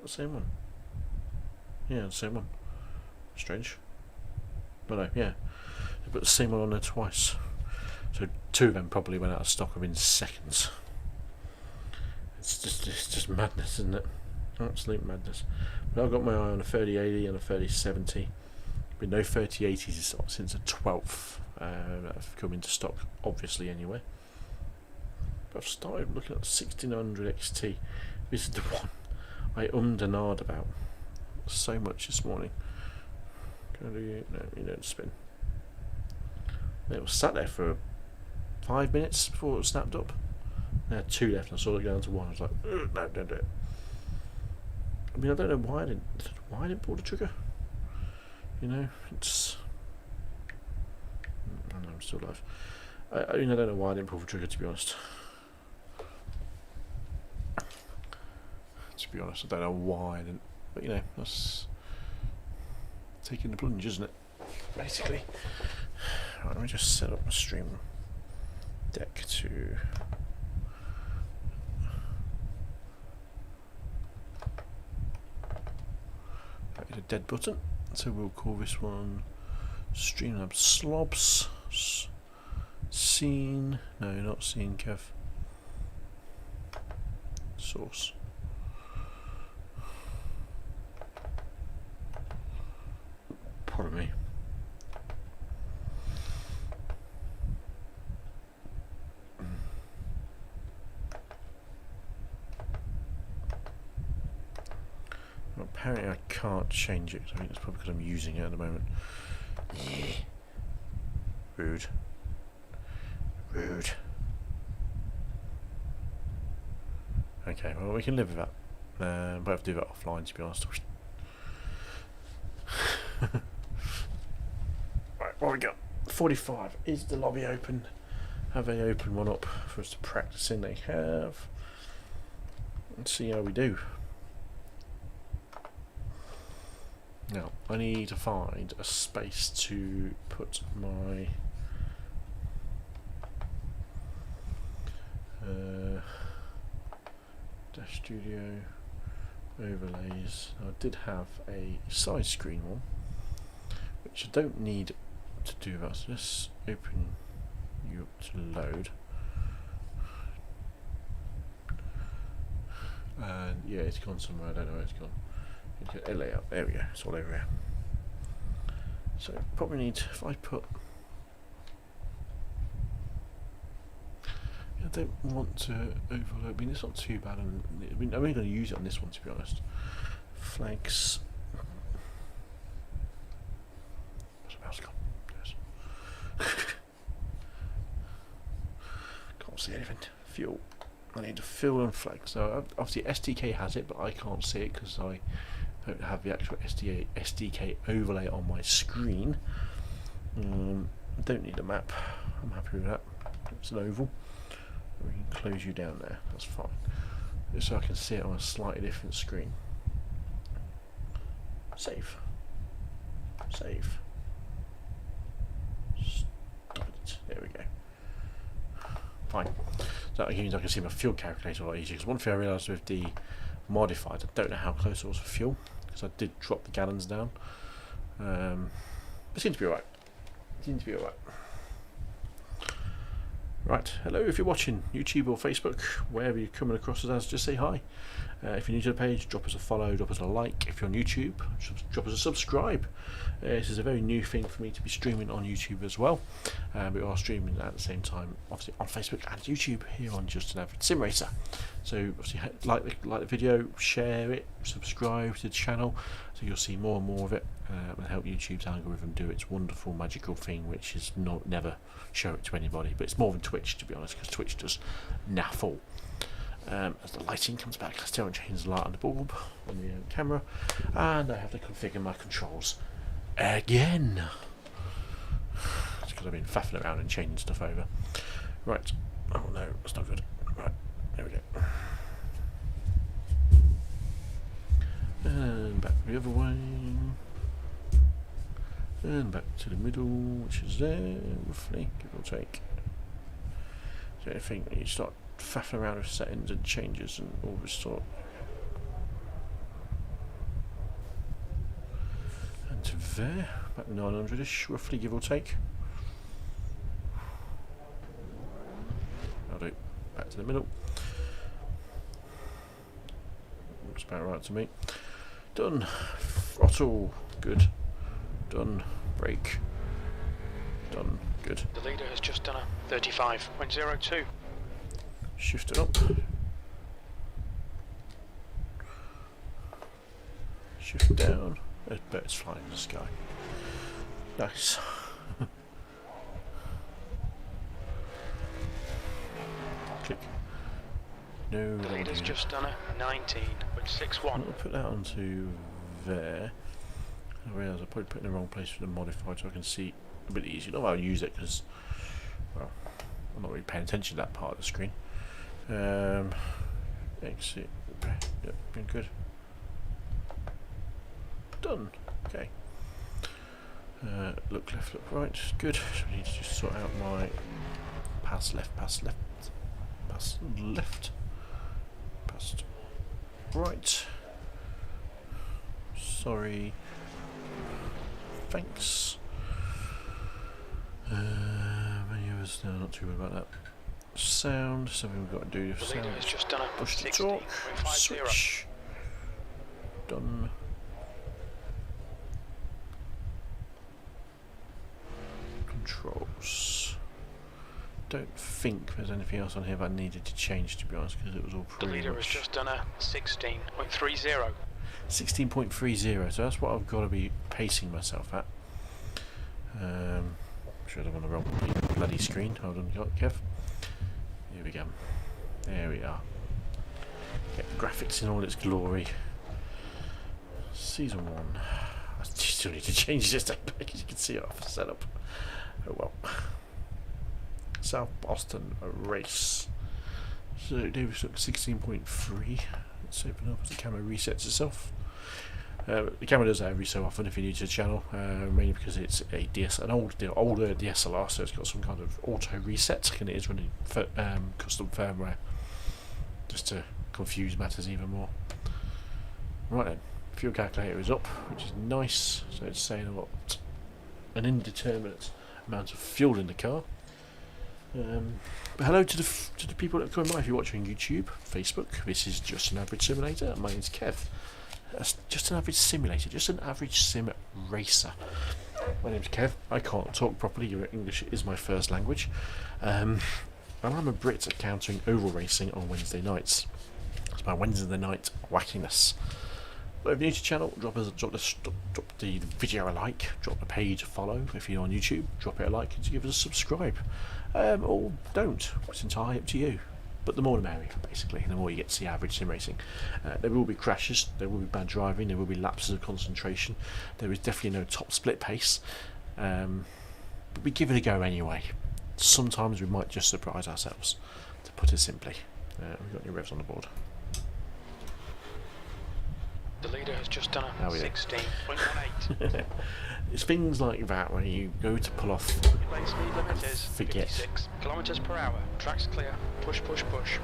The same one. Yeah, the same one. Strange. But no, yeah. They put the same one on there twice. So two of them probably went out of stock within seconds. It's just madness, isn't it? Absolute madness. But I've got my eye on a 3080 and a 3070. With no 3080s since the 12th that have come into stock, obviously anyway. But I've started looking at the 1600 XT. This is the one I and ahed about so much this morning. Can I do you? No, you don't spin. It was sat there for 5 minutes before it snapped up. I had 2 left and I saw it go down to 1. I was like, no, don't do it. I mean, I don't know why I didn't pull the trigger. You know, it's... I know, I'm still alive. I mean, I don't know why I didn't pull the trigger, to be honest. To be honest, I don't know why I didn't. But, you know, that's taking the plunge, isn't it? Basically. Right, let me just set up my stream deck to... That is a dead button. So we'll call this one Streamlabs Slobs. Scene. No, not scene, Kev. Source. Pardon me. Apparently I can't change it. I think it's probably because I'm using it at the moment. Yeah. Rude. Rude. Okay, well we can live with that. But I have to do that offline, to be honest. Right, what we got? 45. Is the lobby open? Have they opened one up for us to practice in? They have. Let's see how we do. Now, I need to find a space to put my Dash Studio overlays. I did have a side screen one, which I don't need to do that. So let's open you up to load. And yeah, it's gone somewhere, I don't know where it's gone. A layout, there we go, it's all over here. So probably need, if I put, I don't want to overload, I mean it's not too bad, I mean I'm only going to use it on this one, to be honest. Flags, where's the mouse gone? Yes. Can't see anything. Fuel, I need to fill and flag, so obviously SDK has it, but I can't see it because I don't have the actual SDK overlay on my screen. I don't need a map, I'm happy with that. It's an oval. We can close you down there, that's fine. Just so I can see it on a slightly different screen. Save. Save. Stop it. There we go. Fine. So that means I can see my fuel calculator a lot easier. Because one thing I realised with the modified, I don't know how close it was for fuel, because I did drop the gallons down. It seems to be alright. Seems to be alright. Right, hello if you're watching YouTube or Facebook, wherever you're coming across us as, just say hi. If you're new to the page, drop us a follow, drop us a like. If you're on YouTube, drop us a subscribe. This is a very new thing for me to be streaming on YouTube as well. We are streaming at the same time, obviously on Facebook and YouTube here on Just an Average Sim Racer. So obviously like the video, share it, subscribe to the channel, so you'll see more and more of it, and help YouTube's algorithm do its wonderful magical thing, which is never show it to anybody. But it's more than Twitch, to be honest, because Twitch does naffle. As the lighting comes back, I still haven't changed the light on the bulb on the camera, and I have to configure my controls again. because I've been faffing around and changing stuff over. Right. Oh no, that's not good. Right, there we go. And back the other way. And back to the middle, which is there, roughly, give or take. So anything you start faffing around with settings and changes and all this sort. And to there, about 900-ish, roughly, give or take. I'll do back to the middle. Looks about right to me. Done. Throttle. Good. Done. Brake. Done. Good.
The leader has just done a 35.02.
Shift it up. Shift down. I bet it's flying in the sky. Nice. Click. No,
The leader's just done a 19.61.
I'll put that onto there. I realise I probably put it in the wrong place for the modified so I can see a bit easier. Not that I'll use it because, well, I'm not really paying attention to that part of the screen. Exit. Yep, been good. Done. Okay. Look left, look right. Good. So I need to just sort out my pass left, pass left, pass left, past right. Sorry. Thanks. Many of us now not too worried about that. Sound. Something we've got to do.
The
Sound.
leader has just done a
Push to talk.
60.50.
Switch. Done. Controls. Don't think there's anything else on here that I needed to change, to be honest, because it was all
The
pretty
leader has
much
just done a 16.30.
16.30, so that's what I've got to be pacing myself at. Should have on the wrong bloody screen. Hold on, Kev. Here we go. There we are. Get graphics in all its glory. Season 1. I still need to change this, because you can see it off the setup. Oh well. South Boston race. So Davis looks 16.3. Let's open up as the camera resets itself. The camera does that every so often if you're new to the channel, mainly because it's an older DSLR, so it's got some kind of auto reset, and it is running custom firmware, just to confuse matters even more. Right then, fuel calculator is up, which is nice, so it's saying I've got an indeterminate amount of fuel in the car. But hello to the people that come by if you're watching YouTube, Facebook. This is Just an Average Simulator. My name's Kev. That's just an average simulator, just an average sim racer. My name's Kev. I can't talk properly. Your English is my first language, and I'm a Brit encountering oval racing on Wednesday nights. It's my Wednesday night wackiness. But if you're new to the channel, drop the video a like, drop the page a follow. If you're on YouTube, drop it a like and give us a subscribe. Or don't. It's entirely up to you. But the more the merrier, basically, and the more you get to see average sim racing. There will be crashes, there will be bad driving, there will be lapses of concentration. There is definitely no top split pace. But we give it a go anyway. Sometimes we might just surprise ourselves, to put it simply. We've got new revs on the board.
The leader has just done a 16.18.
It's things like that where you go to pull off,
Lane speed limit is
forget.
56 kilometers per hour. Track's clear. Push, push, push.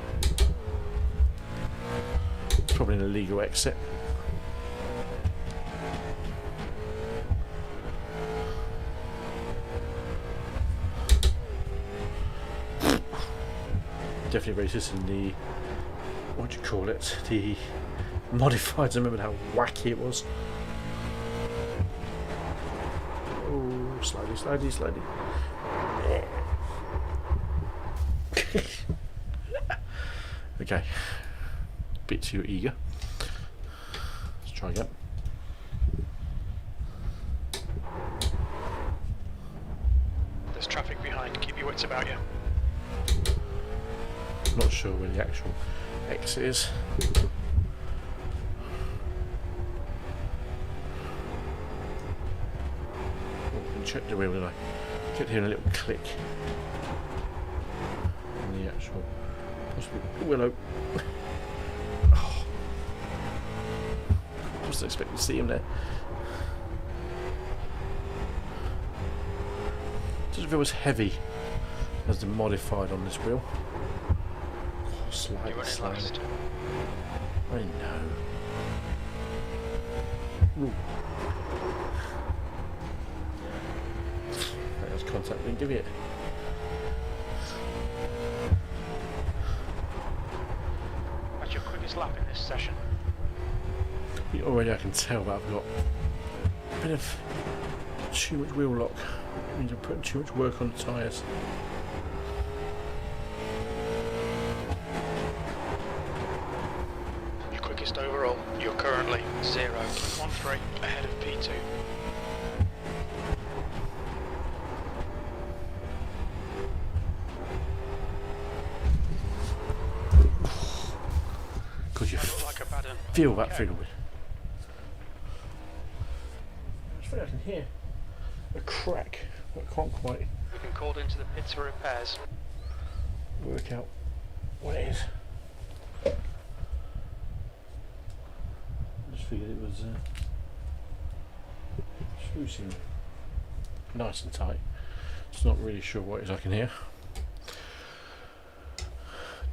It's probably an illegal exit. Definitely racist in the, what do you call it, the modified. I remember how wacky it was. Oh, slidey, slidey, slidey. Okay, bit too eager. Let's try again.
There's traffic behind. Keep your wits about you.
Not sure where the actual exit is. Oh, didn't check the wheel, did I? kept hearing a little click in the actual willow. Oh. I wasn't expecting to see him there. Doesn't feel as heavy as the modified on this wheel. Oh, slightly slow. I know. Ooh. That was contact, didn't give it.
That's your quickest lap in this session.
Already I can tell that I've got a bit of too much wheel lock. It means I'm putting too much work on the tyres.
Your quickest overall. You're currently 0.13 ahead of P2.
Because you
Like a bad one.
feel that
Okay.
thing a bit. I think I can hear a crack, but I can't quite
We've been called into the pits for repairs.
work out what it is. I just figured it was sprucing nice and tight. Just not really sure what it is I can hear.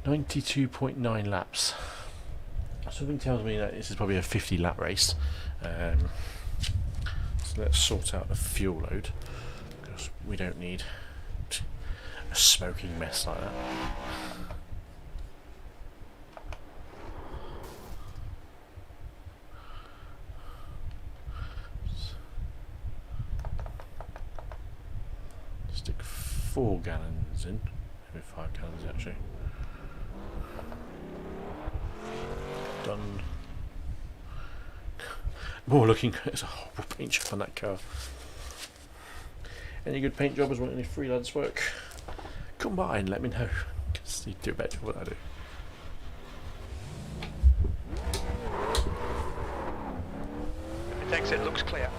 92.9 laps. Something tells me that this is probably a 50 lap race. So let's sort out the fuel load, because we don't need a smoking mess like that. Stick 4 gallons in, maybe 5 gallons actually. Done. More looking, it's a horrible paint job on that car. Any good paint jobbers want any freelance work? Come by and let me know, because you do a better job than I do.
If it exit looks clear.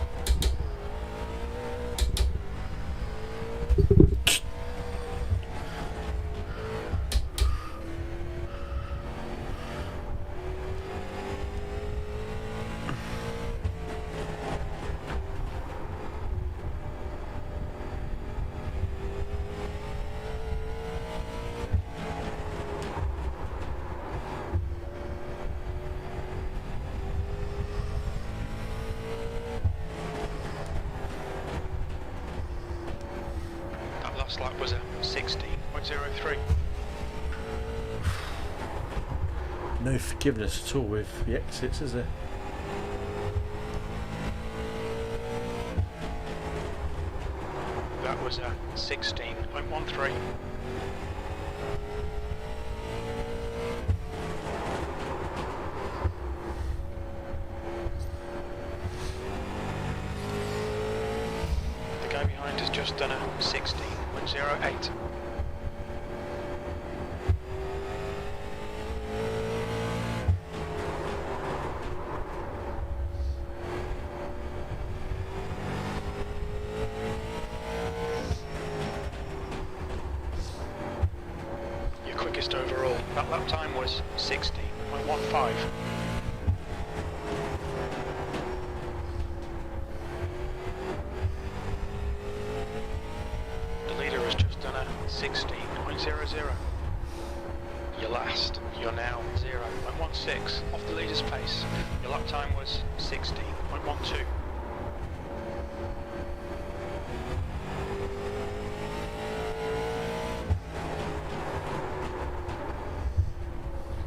Last lap was a 16.03.
No forgiveness at all with the exits, is there?
That was a 16.13. The guy behind has just done a 16.08. Your quickest overall. That lap time was 16.15. The leader has just done a 16.00. You're last. You're now 0.16 off the leader's pace. Your lap time was 16.12.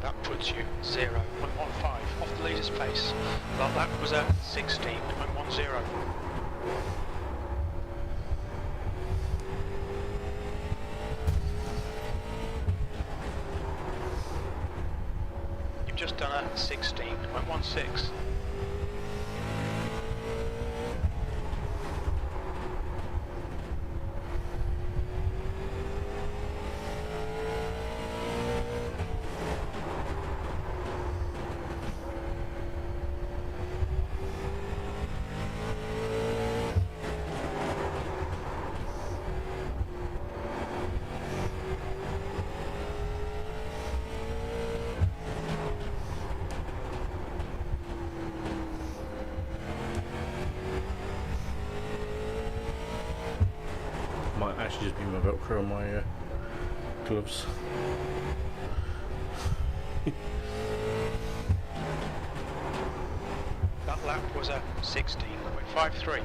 That puts you 0.15 off the leader's pace. That lap was a 16.10. You've just done a 16.16.
actually just be my Velcro on my gloves.
That lap was a 16.53.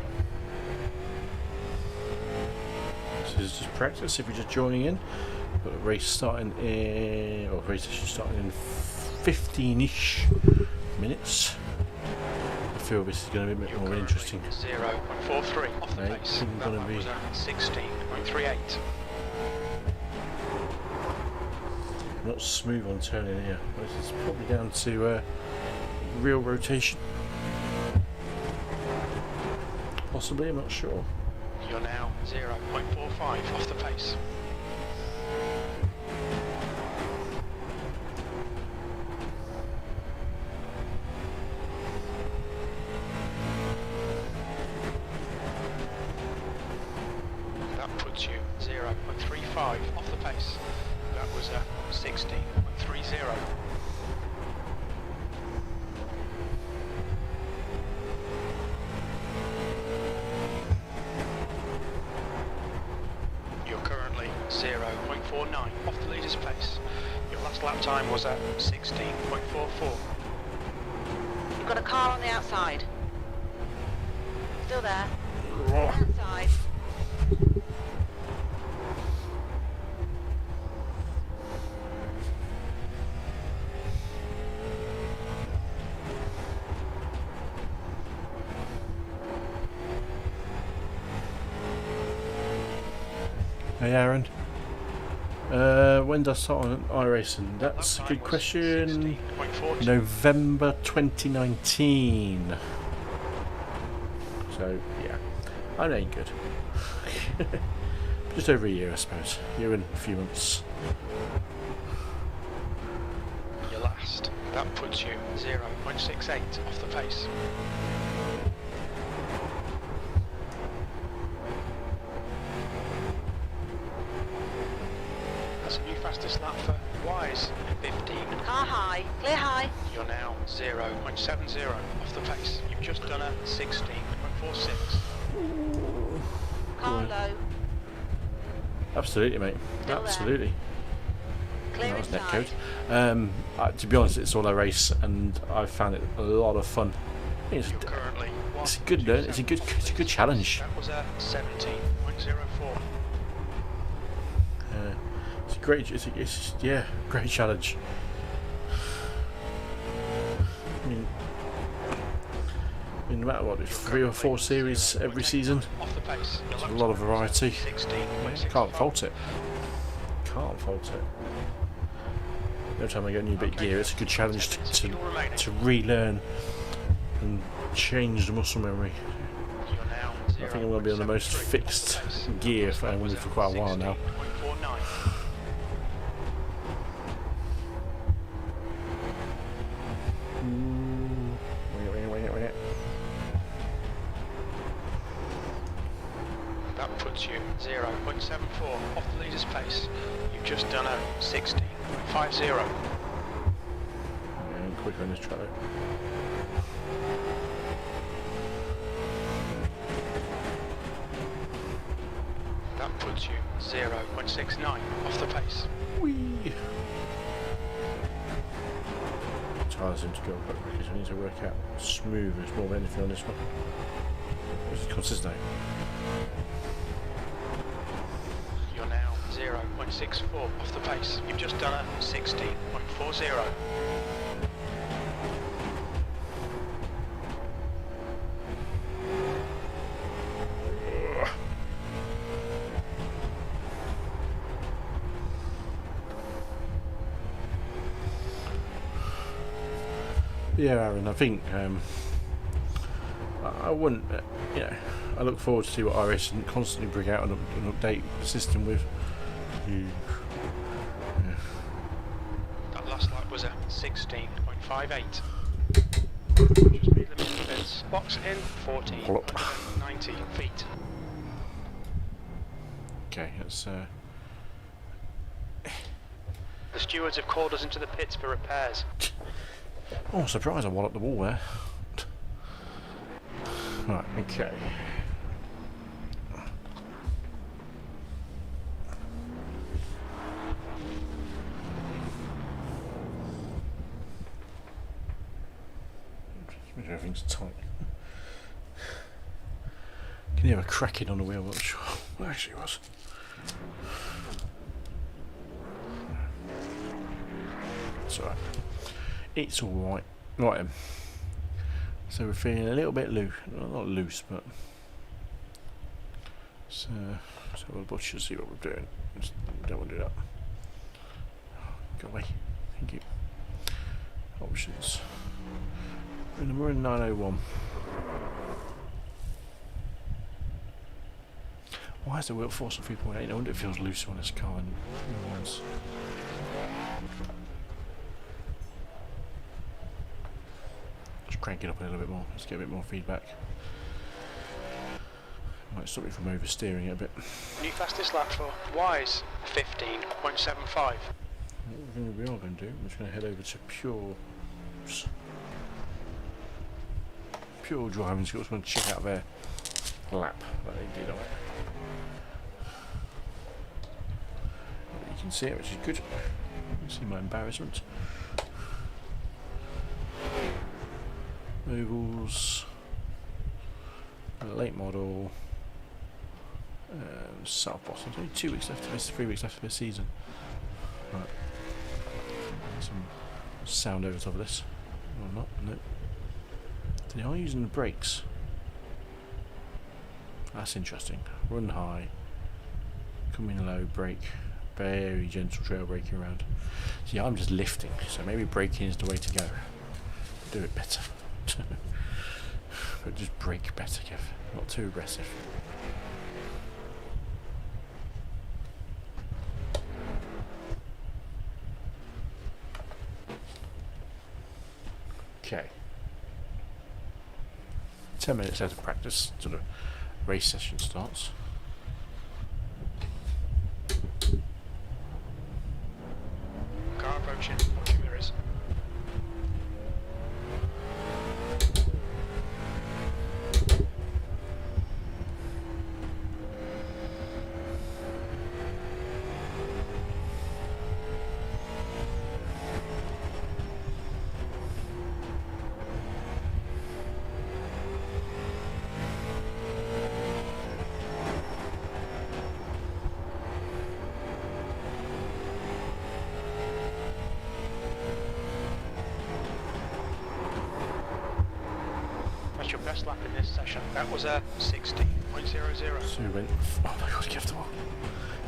This is just practice if you're just joining in. Got a race starting in, or race session starting in 15-ish minutes. I feel this is going to be a bit more interesting.
0.43 off the
Mate,
pace.
I'm
That
gonna
lap
be-
was a 16.38.
Not smooth on turning here. This is probably down to real rotation. Possibly, I'm not sure.
You're now 0.45 off the pace. That puts you 0.35 off the pace. That was a 16.30. You're currently 0.49 off the leader's pace. Your last lap time was at 16.44.
You've got a car on the outside. Still there. Outside.
Hey Aaron, when does I start on iRacing? That's a good question. November 2019. So yeah, I ain't good. Just over a year, I suppose. Year and a few months.
Your last. That puts you 0.68 off the pace. That's a new fastest lap for Wise, 15.
Car high. Clear high.
You're now 0.70 off the pace. You've just done a 16.46.
Car low.
Absolutely, mate.
Still there.
Absolutely.
Clear
That was
inside.
netcode. To be honest, it's all I race, and I've found it a lot of fun. It's
You're currently
a good learn. It's a good challenge.
That was a 17.04.
It's a great. It's yeah, great challenge. I mean, no matter what, it's 3 or 4 series every season.
Off the pace. Your
It's a
lap
lot of
time was
variety.
16.65.
Can't fault it. Can't fault it. Every time I get a new bit of gear, it's a good challenge to relearn and change the muscle memory.
You're now
I think I'm going to be on the most
0.73
fixed
off the pace.
gear
That
for
was
quite a while now.
16.49. That puts you 0.74 off the leader's pace. You've just done a 16.50.
And quick on this track.
That puts you 0.69 off the pace.
Whee! Tyres seem to go quite quickly, so I need to work out smoothness more than anything on this one. This is consistent.
You're now 0.64 off the pace. You've just done a 16.40.
Yeah, Aaron, I think I wouldn't, I look forward to see what iRacing constantly bring out and update the system with.
That last lap was a 16.58. Just made the middle bits. Box in 1490 feet.
Okay, that's
The stewards have called us into the pits for repairs.
oh, surprise! I walloped the wall there. Right, okay. thing's tight. Can hear a cracking on the wheel, I'm not sure what actually it was. It's alright. It's alright. Right then. So we're feeling a little bit loose. Well, not loose, but so we'll watch and see what we're doing. Just don't want to do that. Go away. Thank you. Options. We're in 901. Why is the wheel force on 3.8? I wonder if it feels looser on this car than the ones. Just crank it up a little bit more. Let's get a bit more feedback. Might stop me from oversteering it a bit.
New fastest lap for Wise, 15.75.
What we are going to do, I'm just going to head over to Pure Driving Schools. I'm going to check out their lap that they did on it. You can see it, which is good. You can see my embarrassment. Ovals, late model, South Boston. There's only 2 weeks left of this, 3 weeks left of this season. Right. Some sound over top of this. Or not, no. They are using the brakes. That's interesting. Run high, come in low, brake. Very gentle trail braking around. See, I'm just lifting, so maybe braking is the way to go. Do it better. But just brake better, Kev. Not too aggressive. Okay. 10 minutes out of practice till the race session starts.
Car approaching, watch your mirrors. That's your best lap in this session. That was a 60.00.
So we went, oh my god, get off the wall.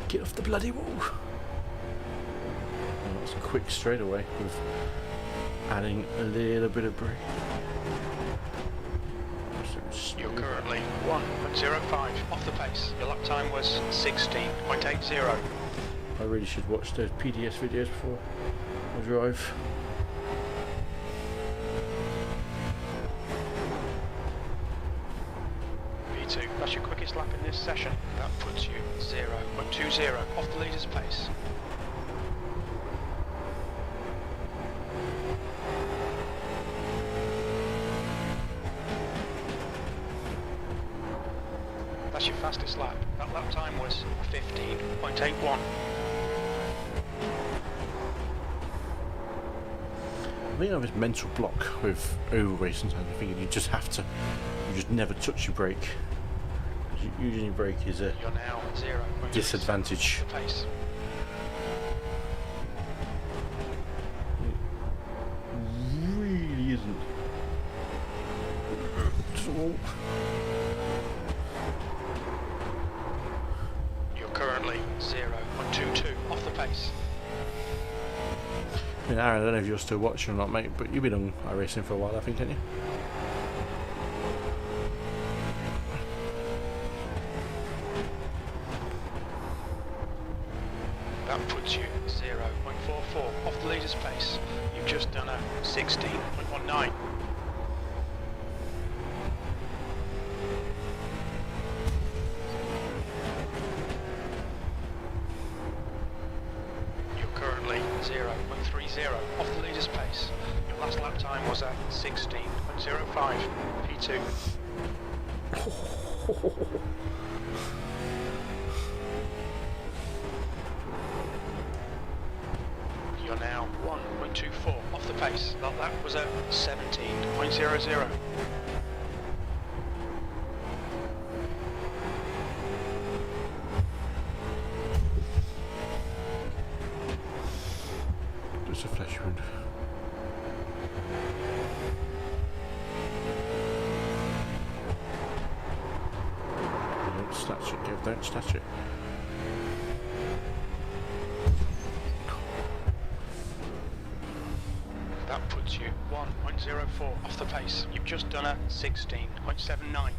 Get off the bloody wall. Oh, that's a quick straightaway with adding a little bit of brake.
You're currently 1.05 off the pace. Your lap time was 16.80.
I really should watch those PDS videos before I drive.
V2, that's your quickest lap in this session. That puts you 0.20 off the leader's pace. That's your fastest lap. That lap time was 15.81.
I think I have this mental block with oval racing. I think you just have to, you just never touch your brake. Using your brake is a
You're now 0.6
disadvantage.
off the pace.
It really isn't.
You're currently 0.22 off the pace.
Aaron, I don't know if you're still watching or not, mate, but you've been on iRacing for a while, I think, haven't you?
That puts you 0.44 off the leader's pace. You've just done a 16.19. You're currently 0.30 off the leader's pace. Your last lap time was at 16.05 P2. You're now 1.24 off the pace. That lap was at 17.00.
background. Don't snatch it, Kev, don't snatch it.
That puts you 1.04 off the pace. You've just done a 16.79.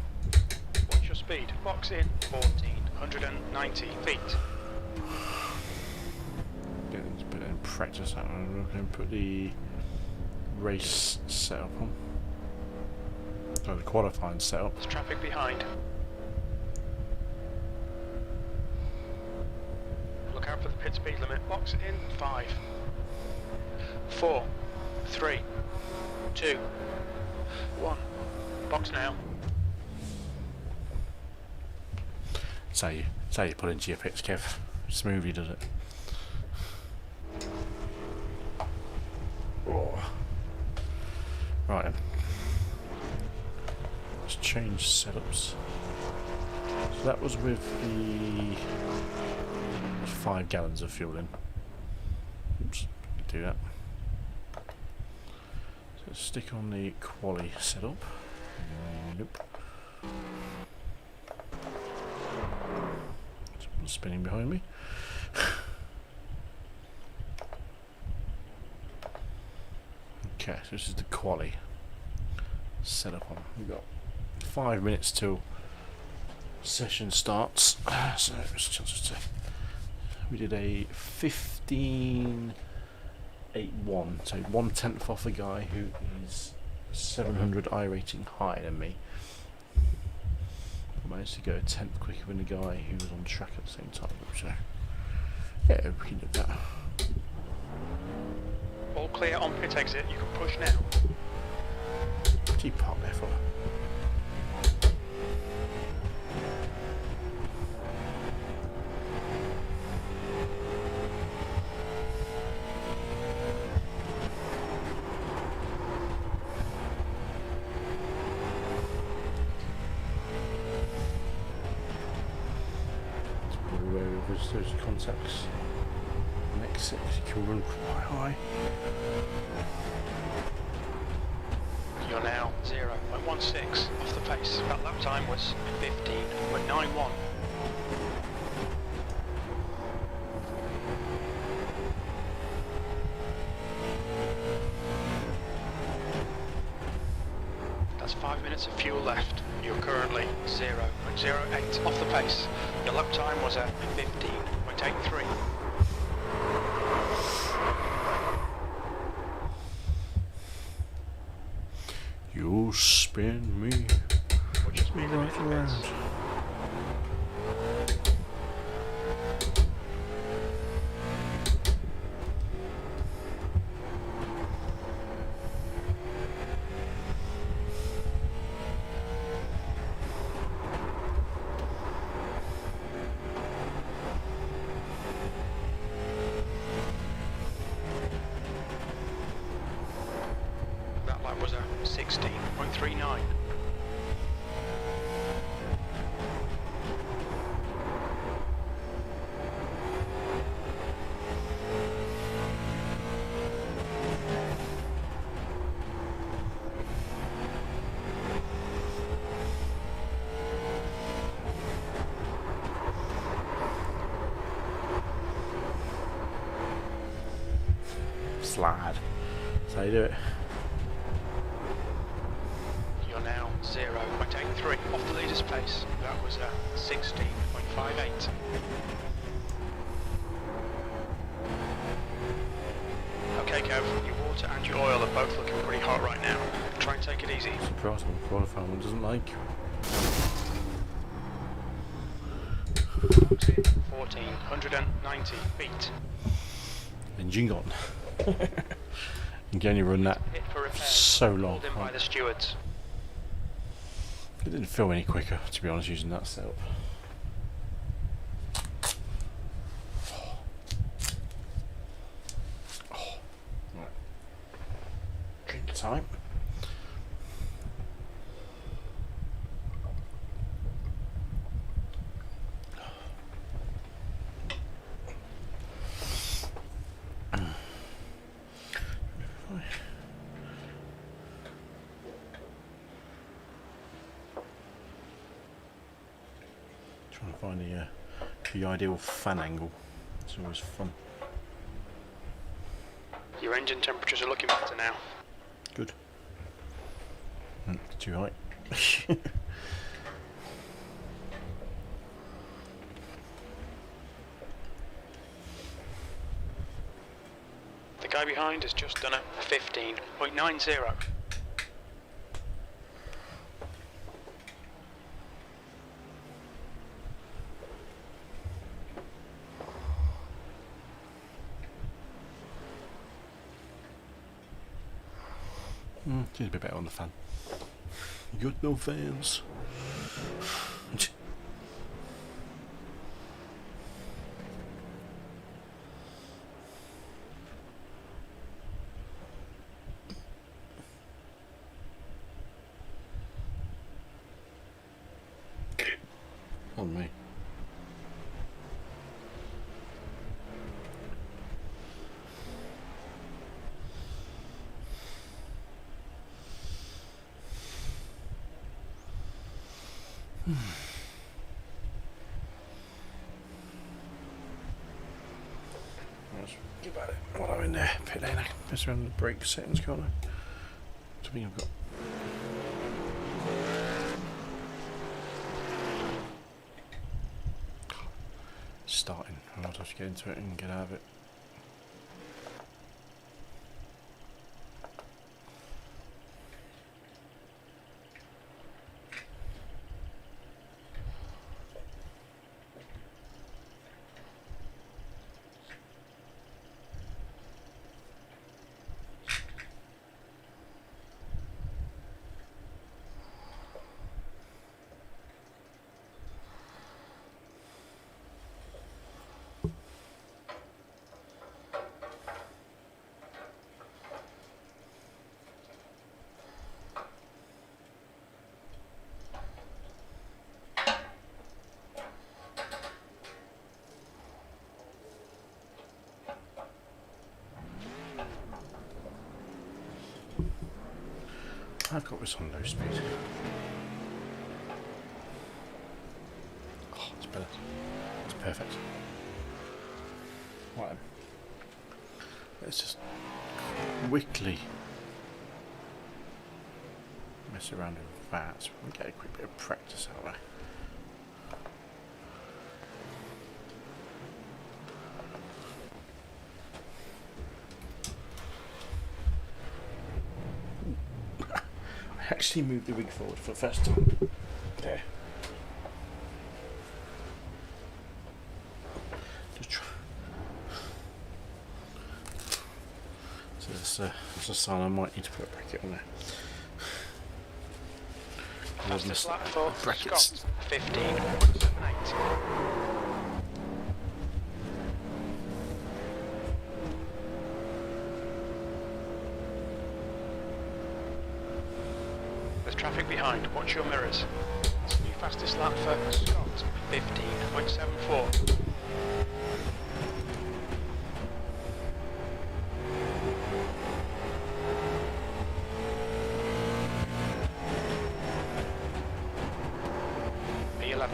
What's your speed? Box in 1,490 feet.
Let's put it in practice that one. We're going to put the race setup on. Oh, the qualifying setup.
There's traffic behind. Look out for the pit speed limit. Box in 5, 4, 3, 2, 1. Box now.
So you put into your pits, Kev. Smoothly does it. Oh. Right then. Let's change setups. So that was with the 5 gallons of fuel in. Oops, do that. So let's stick on the quali setup. Nope. Someone's spinning behind me. Okay, so this is the quali setup on. We've got 5 minutes till session starts. So we did a 15.81, so 1/10 off a guy who is 700 iRating higher than me. I managed to go a 10th quicker than the guy who was on track at the same time. So yeah, we can do that.
All clear on pit exit. You can push now.
What do you park there for? Those contacts and exit, you can run quite high.
You're now 0.16 off the pace. That lap time was 15.91. That's 5 minutes of fuel left. You're currently 0.08 off the pace. Your lap time was at 15.83.
You spin me
What's your speed limit?
right around.
That lap was a 16.39.
Slide. That's how you do it.
You're now 0.83 off the leader's pace. That was a 16.58. Okay, Kev, your water and your oil are both looking pretty hot right now. Try and take it easy.
Surprised when the qualifying one doesn't like you.
1,490 feet.
Engine gone. You can only run that
Hit for repair.
so long.
Called in by the stewards.
It didn't feel any quicker, to be honest, using that setup. Right. Drink time. and find the ideal fan angle. It's always fun.
Your engine temperatures are looking better now.
Good. Too high.
The guy behind has just done a 15.90.
She's a bit better on the fan. You got no fans. On me. Let's get about it while I'm in there. Pit lane, I can mess around with the brake settings, can't I? I think I've got. Starting. I'll have to get into it and get out of it. I've got this on low speed. Oh, it's better. It's perfect. Right. Let's just quickly mess around with that so we can get a quick bit of practice out there. Actually move the rig forward for the first time. There. Just try. So that's a sign I might need to put a bracket on there.
Fastest lap for
brackets.
15.78. Traffic behind, watch your mirrors. New fastest lap for Scott, 15.74. P11.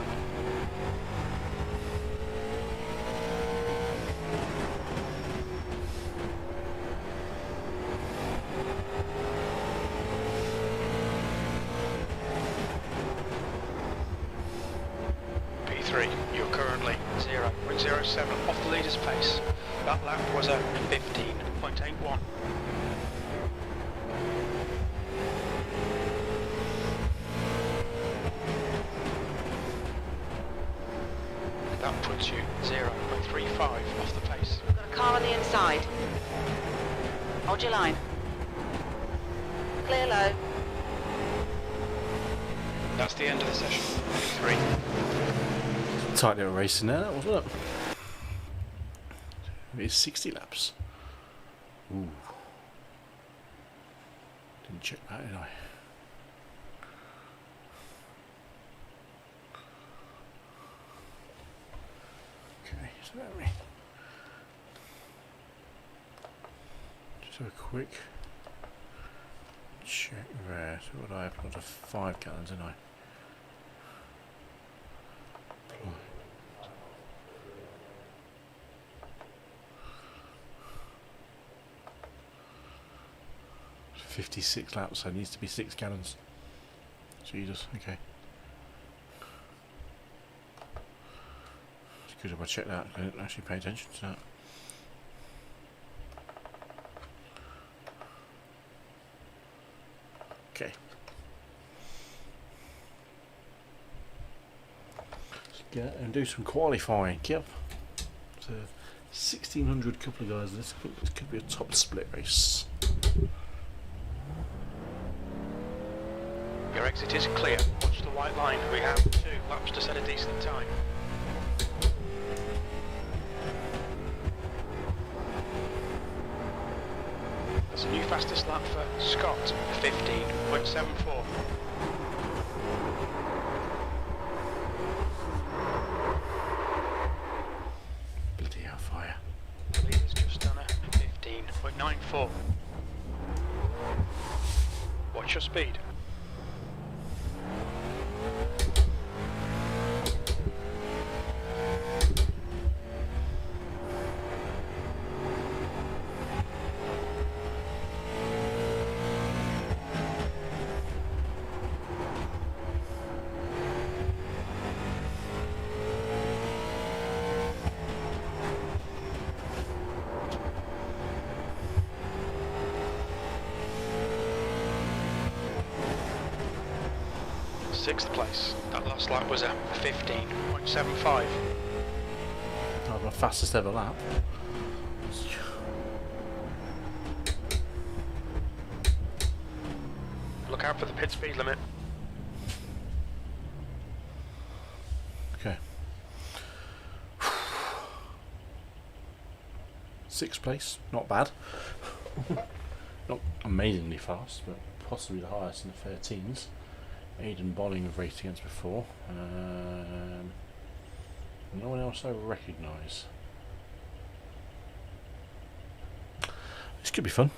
You're currently 0.07 off the leader's pace. That lap was a 15.81. That puts you 0.35 off the pace.
We've got a car on the inside. Hold your line. Clear low.
That's the end of the session. 3.
Tight little race in there, that wasn't it? It's 60 laps. Ooh. Didn't check that, did I? Okay, so let me just have a quick check there. So what I have got 5 gallons, didn't I? 56 laps, so it needs to be 6 gallons. Jesus, okay. It's good if I check that. I didn't actually pay attention to that. Okay. Let's get and do some qualifying. Yep. So 1600 couple of guys. This could be a top split race.
Your exit is clear. Watch the white line. We have 2 laps to set a decent time. There's a new fastest lap for Scott, 15.74.
Bloody hellfire.
The leader's just done a 15.94. Watch your speed. Sixth place. That last lap was a 15.75.
That was my fastest ever lap.
Look out for the pit speed limit.
Okay. 6th place, not bad. Not amazingly fast, but possibly the highest in the 13s. Aidan Bolling have raced against before. No one else I recognise. This could be fun.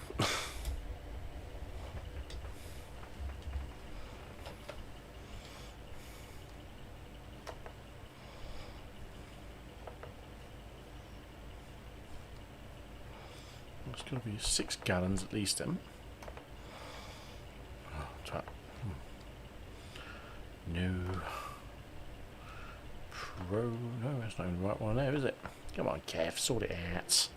It's going to be 6 gallons at least then. Oh, twat. No. Pro. No, that's not even the right one there, is it? Come on, Kev, sort it out.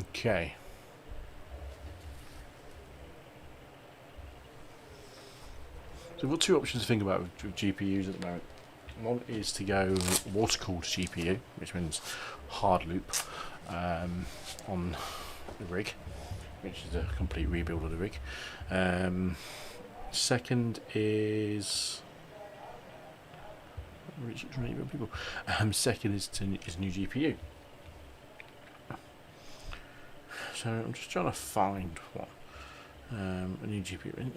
Okay. So we've got 2 options to think about with GPUs at the moment. One is to go water-cooled GPU, which means hard loop on the rig, which is a complete rebuild of the rig. Second is second is new GPU. So I'm just trying to find one. A new GPU.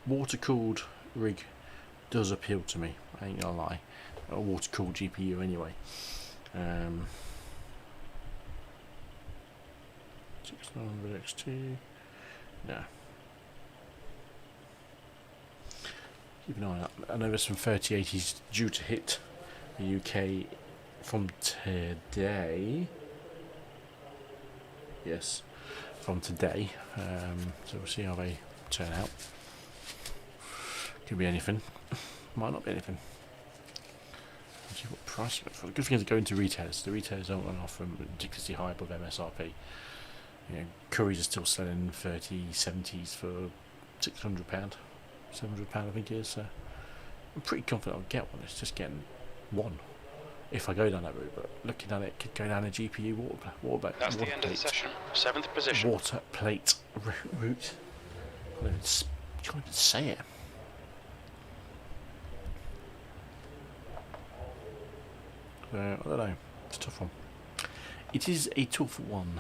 Water-cooled rig does appeal to me, I ain't gonna lie. A water-cooled GPU anyway. 6900 XT. No. Keep an eye on that. I know there's some 3080s due to hit the UK from today. Yes, from today. So we'll see how they turn out. Could be anything. Might not be anything. Let's see what price you look for. The good thing is going to retailers. The retailers don't run off from ridiculously high above MSRP. You know, Currys are still selling 3070s for £600, £700 I think it is. So I'm pretty confident I'll get one. It's just getting one if I go down that route. But looking at it, could go down a GPU water
That's the end of the session. 7th position.
Water plate route. I can't even say it. I don't know. It's a tough one. It is a tough one.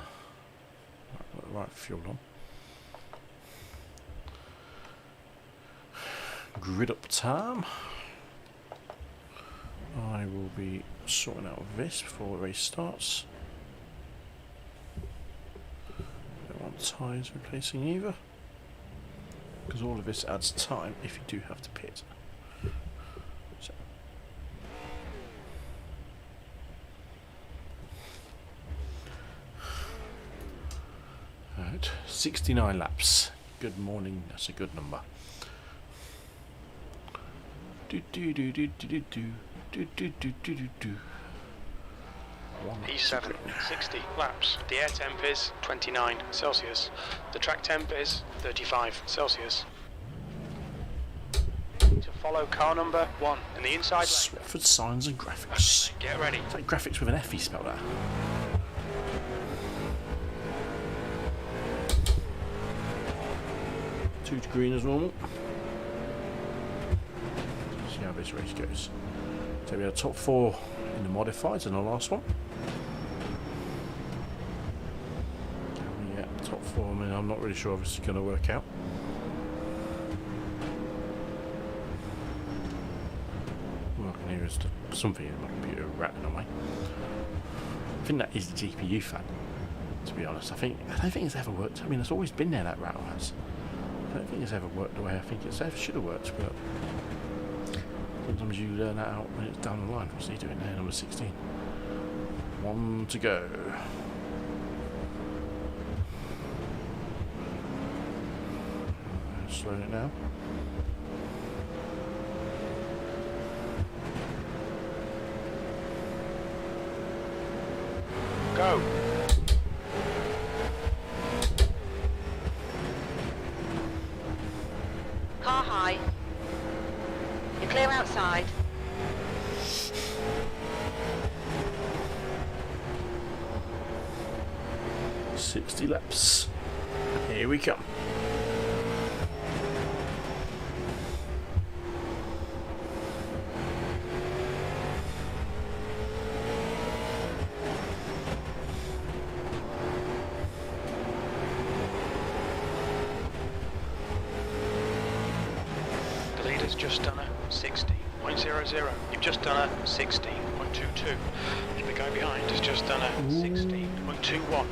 Right, fuel on. Grid up time. I will be sorting out this before the race starts. Don't want tyres replacing either. because all of this adds time if you do have to pit. So. Right, 69 laps. Good morning, that's a good number. Do do do do do do do do do do do do.
P7, 60 laps. The air temp is 29 Celsius. The track temp is 35 Celsius. To follow car number 1 in the inside lane.
Swatford Signs and Graphics.
Get ready.
It's like graphics with an F, you spelled that. Two to green as normal. See how this race goes. So we had top 4 in the modifieds in the last one. Yeah, top 4. I mean, I'm not really sure if this is going to work out. All I can hear is something in my computer rattling away. I think that is the GPU fan. To be honest, I don't think it's ever worked. I mean, it's always been there, that rattle has. I don't think it's ever worked the way I think it should have worked, but sometimes you learn that out when it's down the line. What's he doing there, number 16? 1 to go. Slowing it now.
Go.
Car high. You're clear outside.
$60 laps. Here we come.
The leader's just done a 60.00. You've just done a 16.22. The guy behind has just done a 16.21.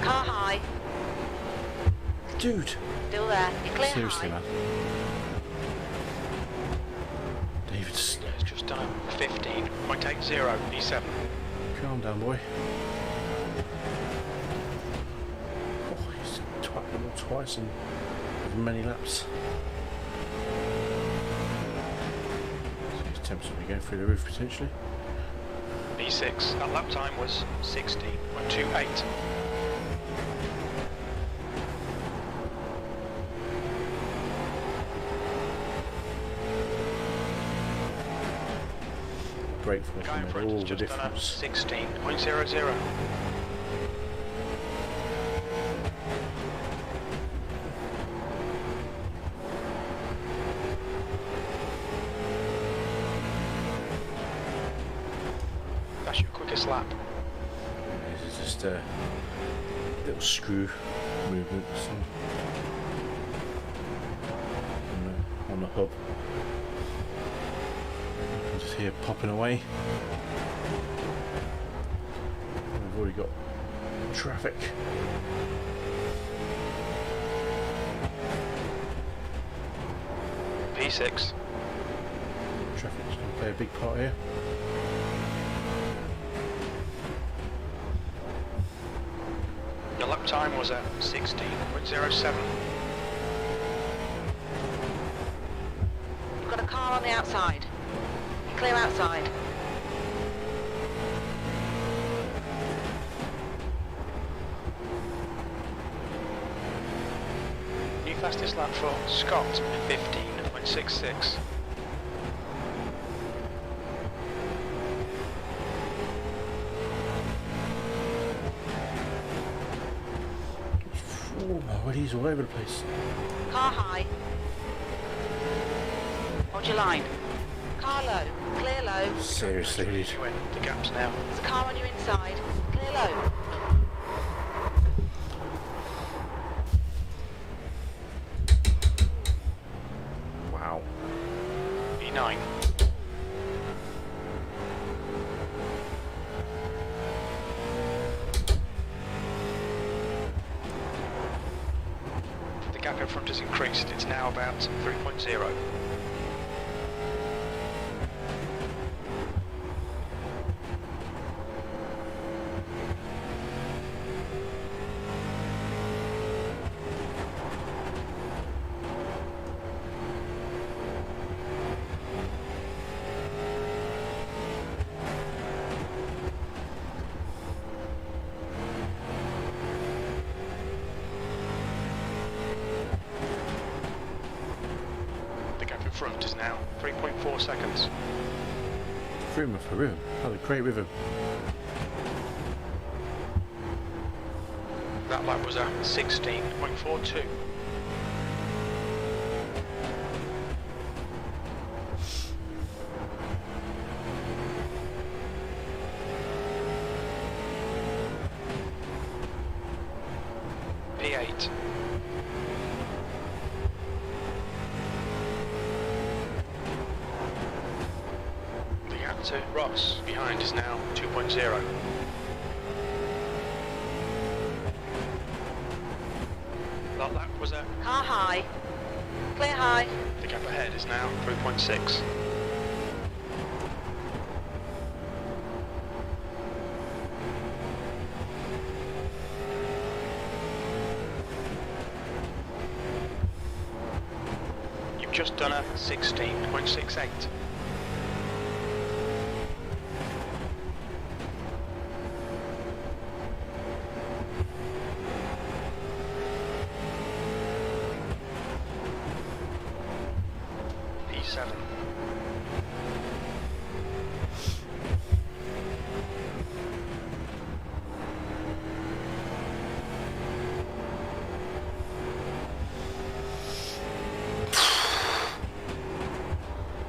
Car high.
Dude.
Still there. You're clear
Seriously,
high.
man. David's.
Has just done a 15.80. P7.
Calm down, boy. Oh, he's twatted them all twice in many laps. So his temps will be going through the roof potentially.
P6. That lap time was 16.28.
Brake force
Guy in
made
front
all
has
the
just done a
difference.
16.00. That's your quickest lap.
This is just a little screw movement on the hub. You can just hear popping away. We've already got traffic.
P6.
Traffic's going to play a big part here.
Your lap time was at 16.07.
You've got a car on the outside. You're clear outside.
New fastest lap for Scott, 15.66.
Oh, my wheelies all over the place.
Car high. Hold your line. Car low. Clear low.
Seriously, dude.
You in the gaps now.
There's a car on your inside. Clear low.
Wow.
E9. The gap in front has increased. It's now about 3.0. Front is now 3.4 seconds.
Room for room. Had a great rhythm.
That lap was at 16.42. P8. To Ross behind is now 2.0. That lap was a
Car high. Clear high.
The gap ahead is now 3.6. You've just done a 16.68. P7.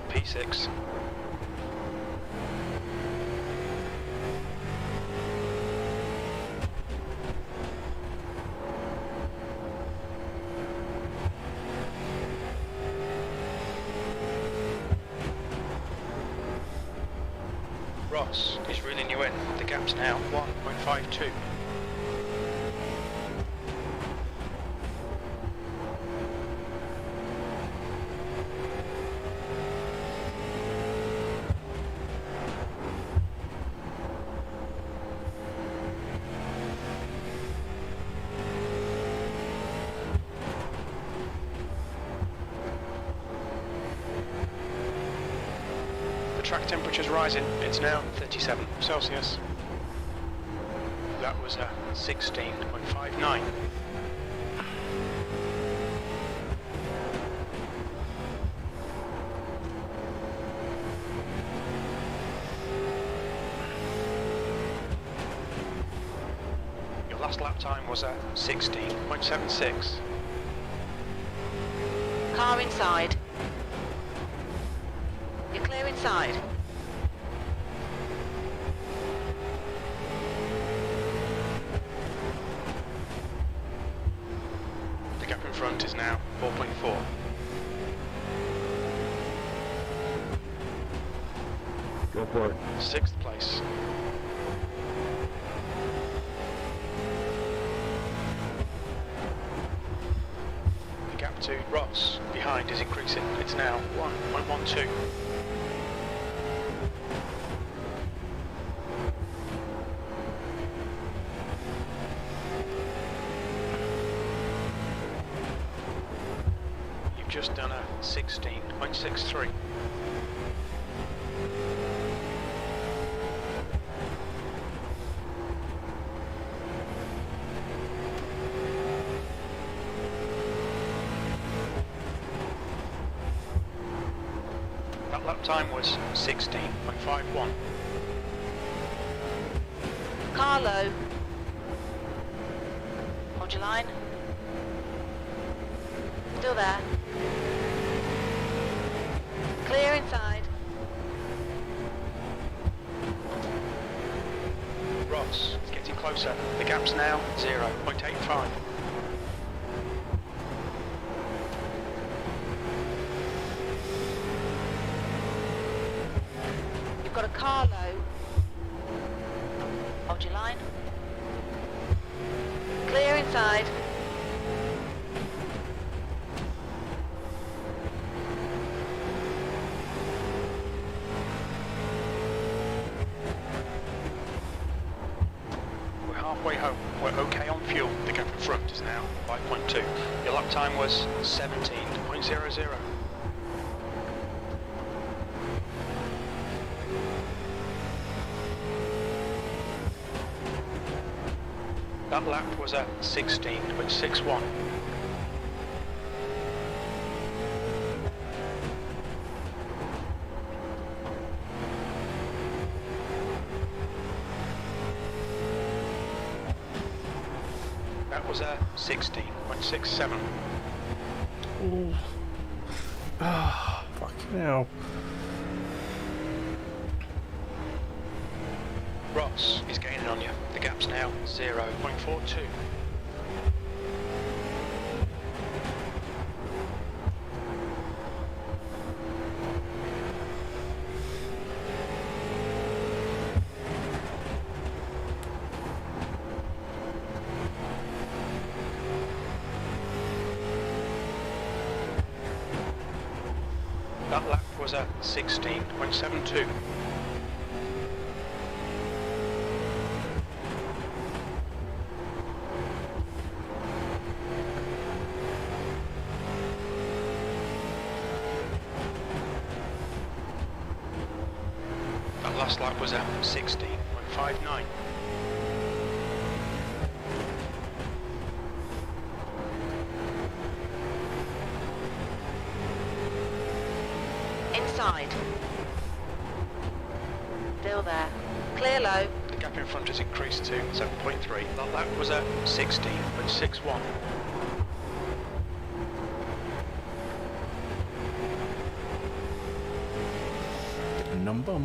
P6. Ross is reeling you in. The gap's now 1.52. Track temperature's rising, it's now 37 Celsius. That was a 16.59. Your last lap time was a 16.76.
Car inside. You're clear inside.
The gap in front is now 4.4.
Go for it.
6th place. The gap to Ross behind is increasing. It's now 1.12. You've just done a 16.63. That lap time was 16.51.
Car low. Hold your line. Still there. Clear inside.
Ross is getting closer. The gap's now 0.85.
You've got a car low. Hold your line. Clear inside.
way home. We're okay on fuel. The gap in front is now 5.2. Your lap time was 17.00. That lap was at 16.61. That was at 16.67.
Oh. Ah, fucking hell.
Ross is gaining on you. The gap's now 0.42. That lap was at 16.72. That last lap was at 16.59.
Inside. Still there. Clear low.
The gap in front has increased to 7.3. That lap was at 16.61.
Number.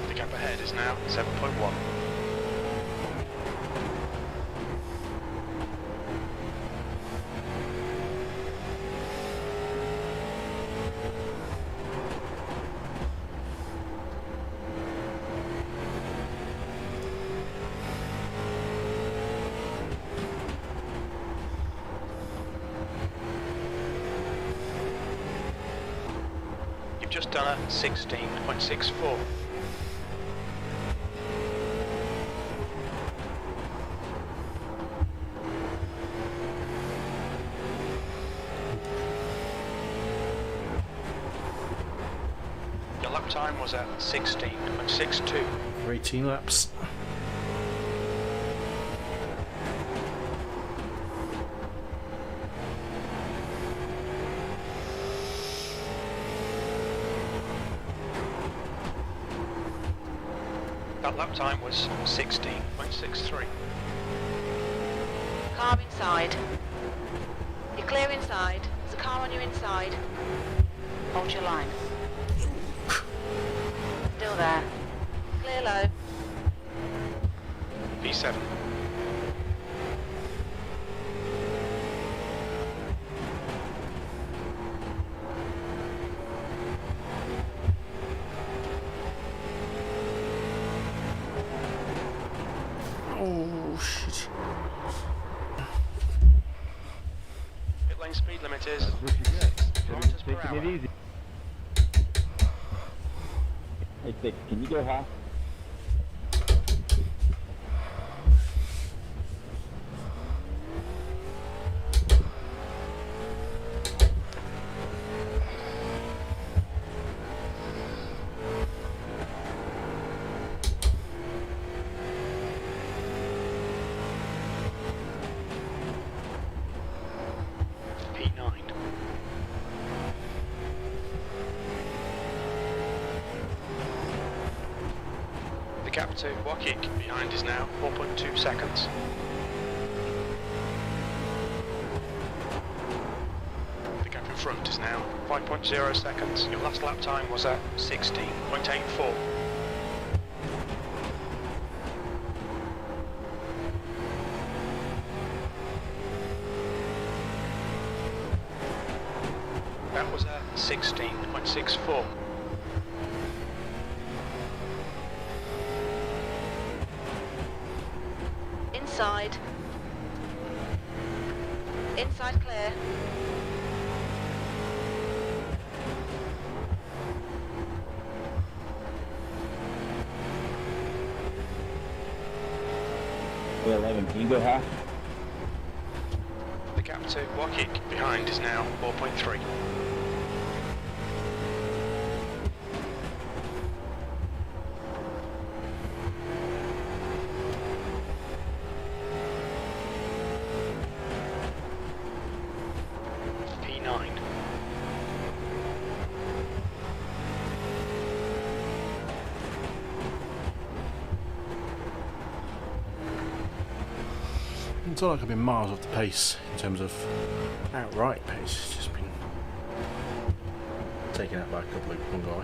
The gap ahead is now 7.1. You've just done a 16.64. Your lap time was at 16.62.
For 18 laps.
That lap time was 16.63.
Car inside. You're clear inside. There's a car on your inside. Hold your line. Still there. Clear low.
P7.
Oh shit.
Pit lane speed limit is 6 kilometers per hour.
easy. Hey, Dick, can you go half?
P9. The gap to Wakic behind is now 4.2 seconds. The gap in front is now 5.0 seconds. Your last lap time was at 16.84. That was a 16.64.
Inside. Inside clear.
We're 11. Can you go half?
The gap to Waukik behind is now 4.3. P9.
It's not like I've been miles off the pace in terms of outright pace. It's just been taken out by a couple of one guy.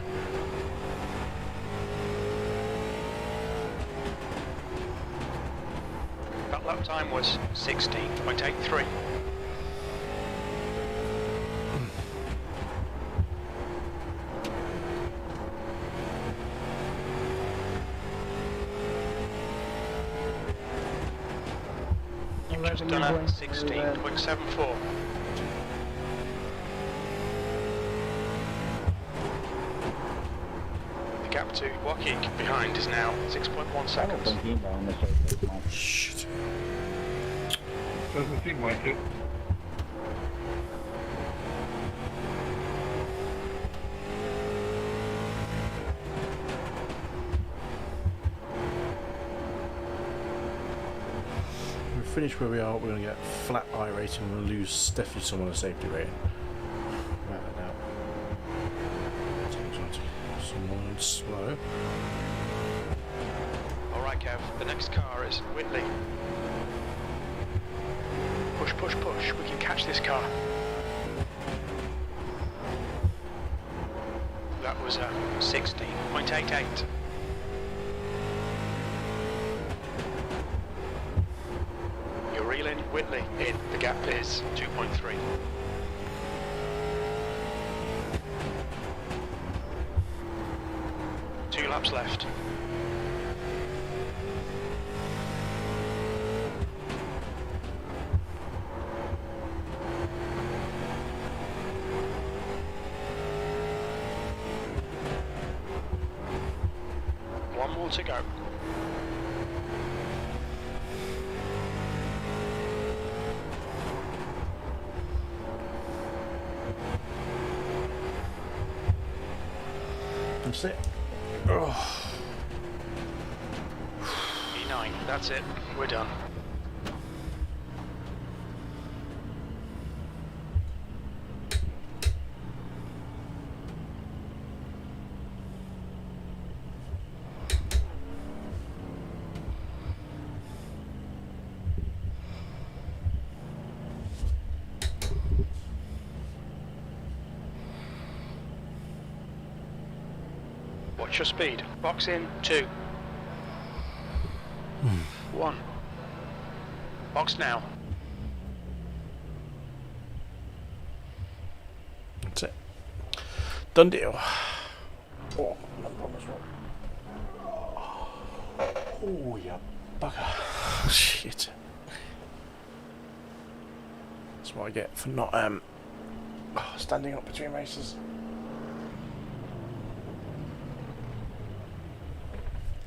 That lap time was 16.83. Just done a 16.74. The gap to Waukik behind is now 6.1 seconds.
Shit.
Doesn't seem like it.
Finish where we are, we're going to get flat iRacing, we're going to lose definitely some on the safety rating. Right now. Someone slow.
Alright Kev, the next car is Whitley. Push, push, push, we can catch this car. That was a 16.88. Reeling Whitley in, the gap is 2.3. Two laps left. One more to go.
That's it. Oh.
E9, that's it, we're done. Watch your speed. Box in, 2. 1. Box now.
That's it. Done deal. Oh, oh you bugger. Shit. That's what I get for not standing up between races.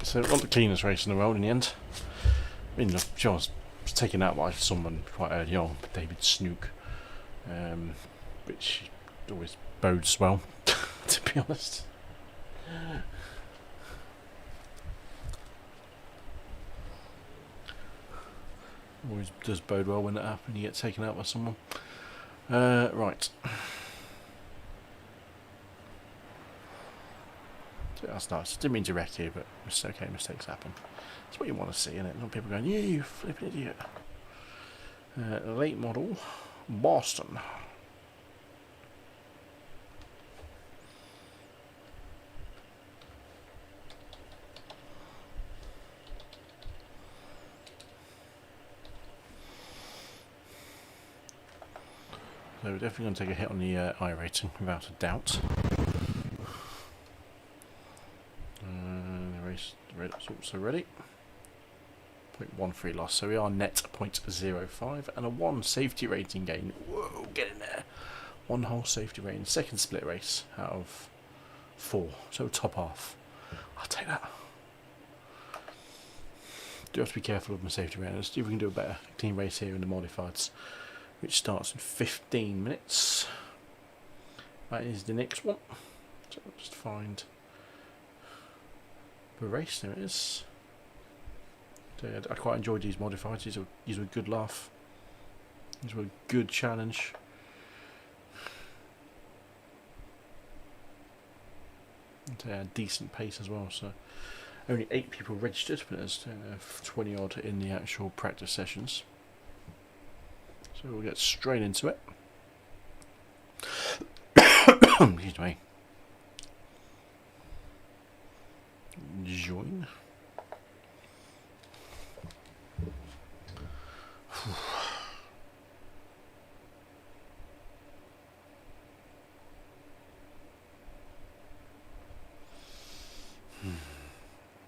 So not the cleanest race in the world in the end. I mean, I was taken out by someone quite early on, David Snook, which always bodes well, to be honest. Always does bode well when it happens and you get taken out by someone. Right. That's nice. Didn't mean to wreck you, but it's okay, mistakes happen. That's what you want to see, isn't it? Not people going, yeah, you flipping idiot. Late model, Boston. So we're definitely going to take a hit on the iRacing, without a doubt. The race is also ready. 0.13 loss, so we are net 0.05 and a 1 safety rating gain. Whoa, get in there! 1 whole safety rating, second split race out of 4, so top half. I'll take that. Do have to be careful of my safety rating. Let's see if we can do a better team race here in the modifieds, which starts in 15 minutes. That is the next one. So I'll just find the race. There it is. So yeah, I quite enjoyed these modifieds. These were a good laugh. These were a good challenge. And they had decent pace as well. So only 8 people registered, but there's 20 odd in the actual practice sessions. So we'll get straight into it. Excuse me. Join.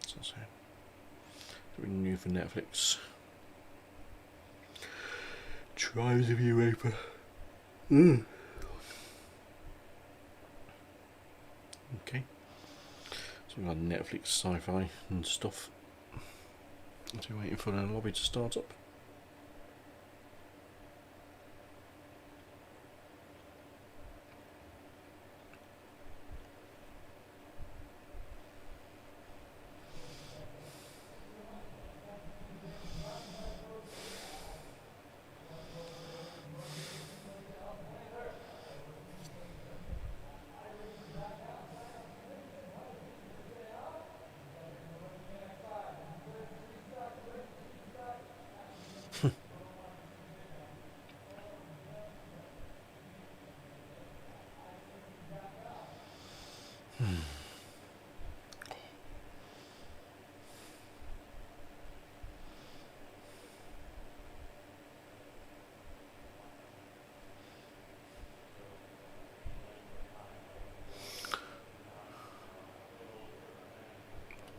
So something new for Netflix. Tribes of Europa. Okay. So we've got Netflix sci-fi and stuff. So we're waiting for the lobby to start up.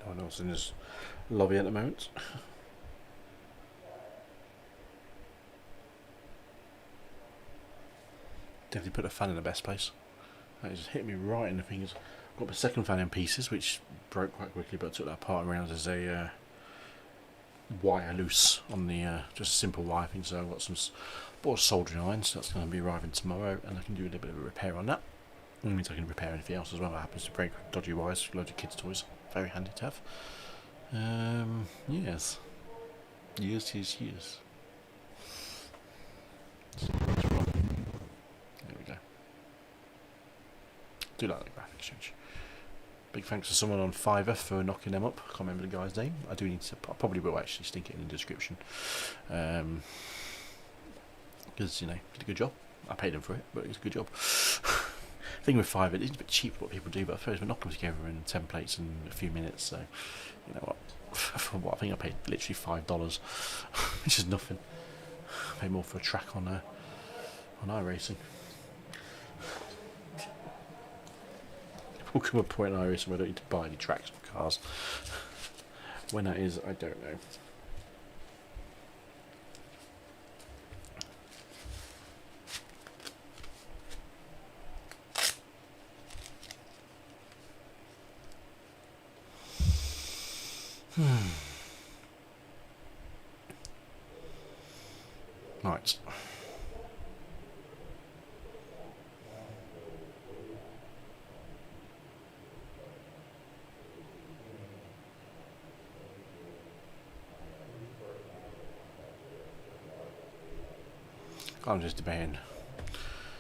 No one else in this lobby at the moment. Definitely put a fan in the best place. That just hit me right in the fingers. Got the second fan in pieces, which broke quite quickly, but I took that part around as a wire loose on the just a simple wire thing. So I've got some bought soldering iron, so that's going to be arriving tomorrow, and I can do a little bit of a repair on that. That means I can repair anything else as well that happens to break dodgy wires. Loads of kids' toys, very handy to have. Yes. Yes. So there we go. Do like the graphics change. Big thanks to someone on Fiverr for knocking them up. I can't remember the guy's name. I do need to. I probably will actually stick it in the description. Because, you know, did a good job. I paid him for it, but it's a good job. Thing with Fiverr, it's a bit cheap what people do, but I suppose we knock them together in templates in a few minutes. So, you know what? For what I think I paid literally $5, which is nothing. I paid more for a track on iRacing. Will come a point in iRacing where I don't need to buy any tracks for cars. When that is, I don't know. Right. I'm just debating,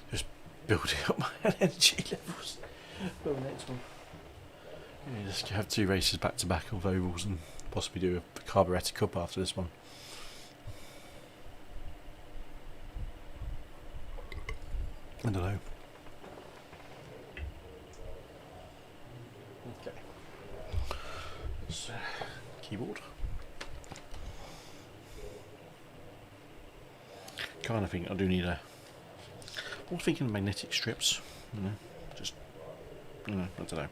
just building up my energy levels for the next one. Yeah, just have 2 races back to back of ovals and possibly do a carburettor cup after this one. I don't know. Okay. So, keyboard. Kind of think I do need a I'm thinking magnetic strips, you know, just, you know, I don't know. I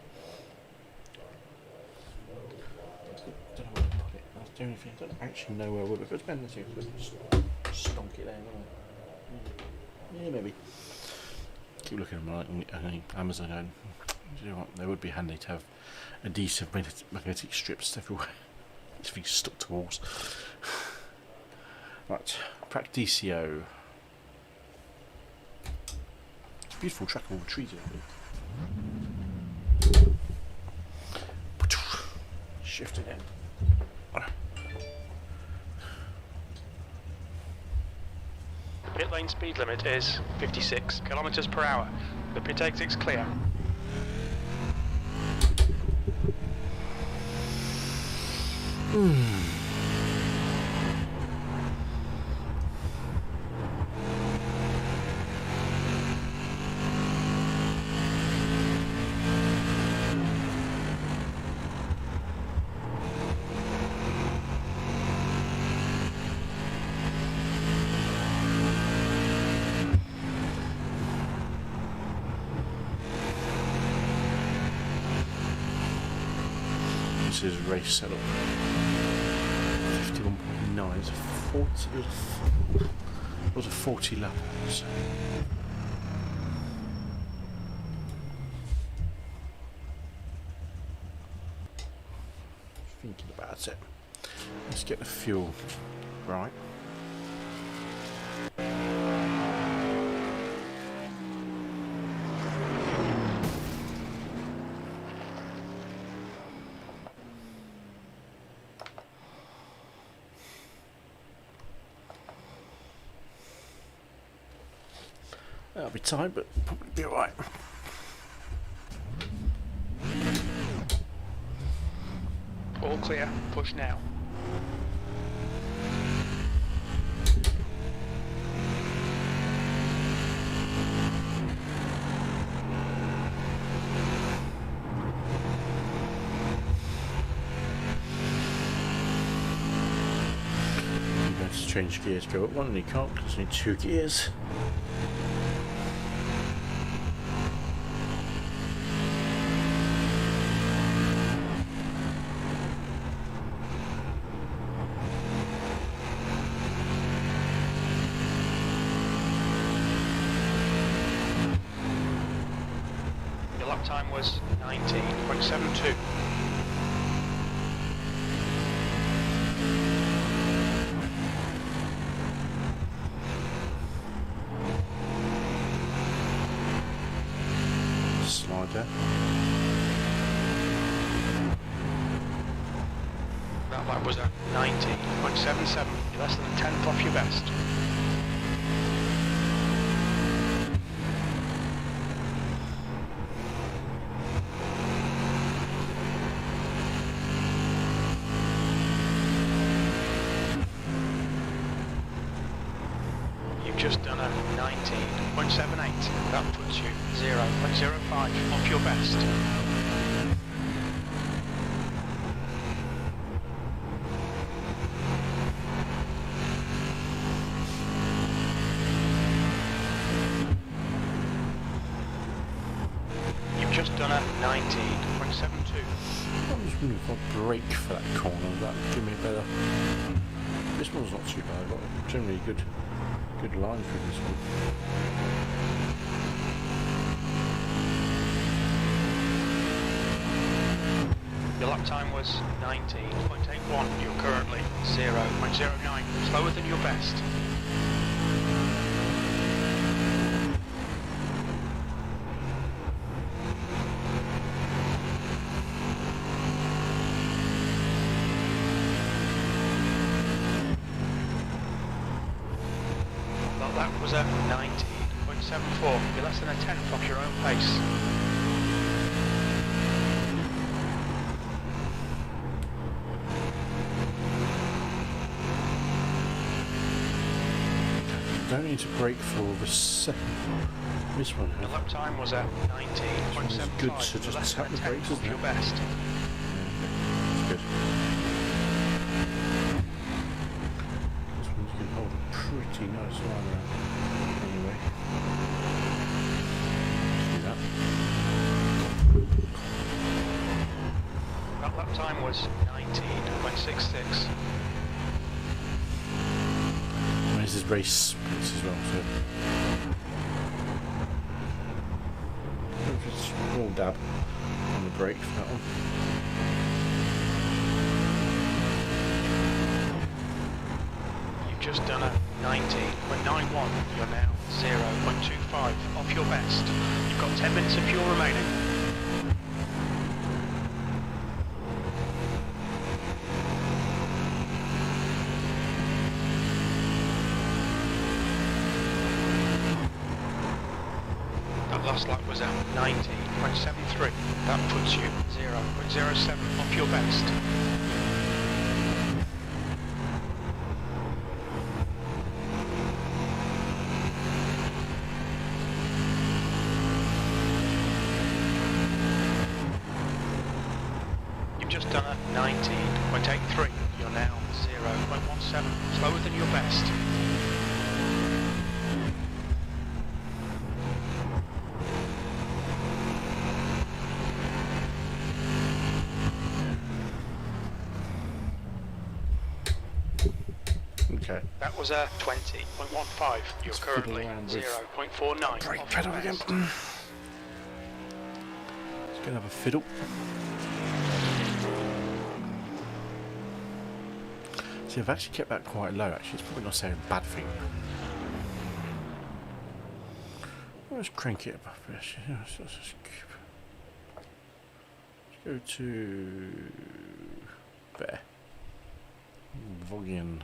don't know where to put it. That's the only thing. I don't actually know where I would. If it's magnetic, I could just stonk it down, wouldn't I? Yeah, maybe. Keep looking at my Amazon going, you know what, they would be handy to have adhesive magnetic strips everywhere. Everything's stuck to walls. Right, Practicio. It's a beautiful track of all the trees here. Shift it in.
Pit lane speed limit is 56 kilometers per hour. The pit exit's clear.
This is race setup. 51.9. It's a 40. It was a 40 lap. So. Thinking about it. Let's get the fuel right. That'll be tight, but probably be alright.
All clear. Push now.
I'm going to change gears, go up one, and you can't because you need 2 gears.
Time was 19.72.
Slider.
That lap was at 19.77. You're less than a tenth off your best. Just done a 19.78. That puts you 0.05 off your best. You've just done a 19.72.
I'm just wondering if I brake for that corner, that would give me a better. This one's not too bad, I've got a generally good line through this one.
Your lap time was 19.81. You're currently 0.09, slower than your best. That was at 19.74. You're less than a tenth off your own pace.
Don't need to brake for the second. This one.
Your lap time was at 19.75.
Good to just tap the brakes, isn't
your
it?
best.
That's good. This one you can hold a pretty nice line around. Anyway.
lap time was 19.66.
This is race points as well, so just a small dab on the brake for that one.
You've just done a 19.91. You're now 0.25 off your best. You've got 10 minutes of fuel remaining. Last lap was at 19.73. That puts you 0.07 off your best. You've just done a 19.83. You're now 0.17, slower than your best.
Okay.
That was a 20.15. You're currently 0.49.
Brake pedal again. Just gonna have a fiddle. See, I've actually kept that quite low. Actually, it's probably not saying a bad thing. Let's crank it up a bit. Let's go to there. Voyan.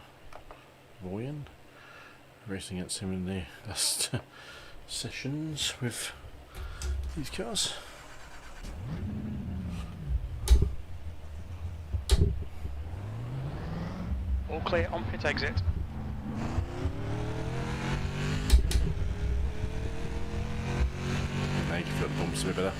Racing against him in the last sessions with these cars.
All clear on pit exit.
Now you can feel the bumps a bit better.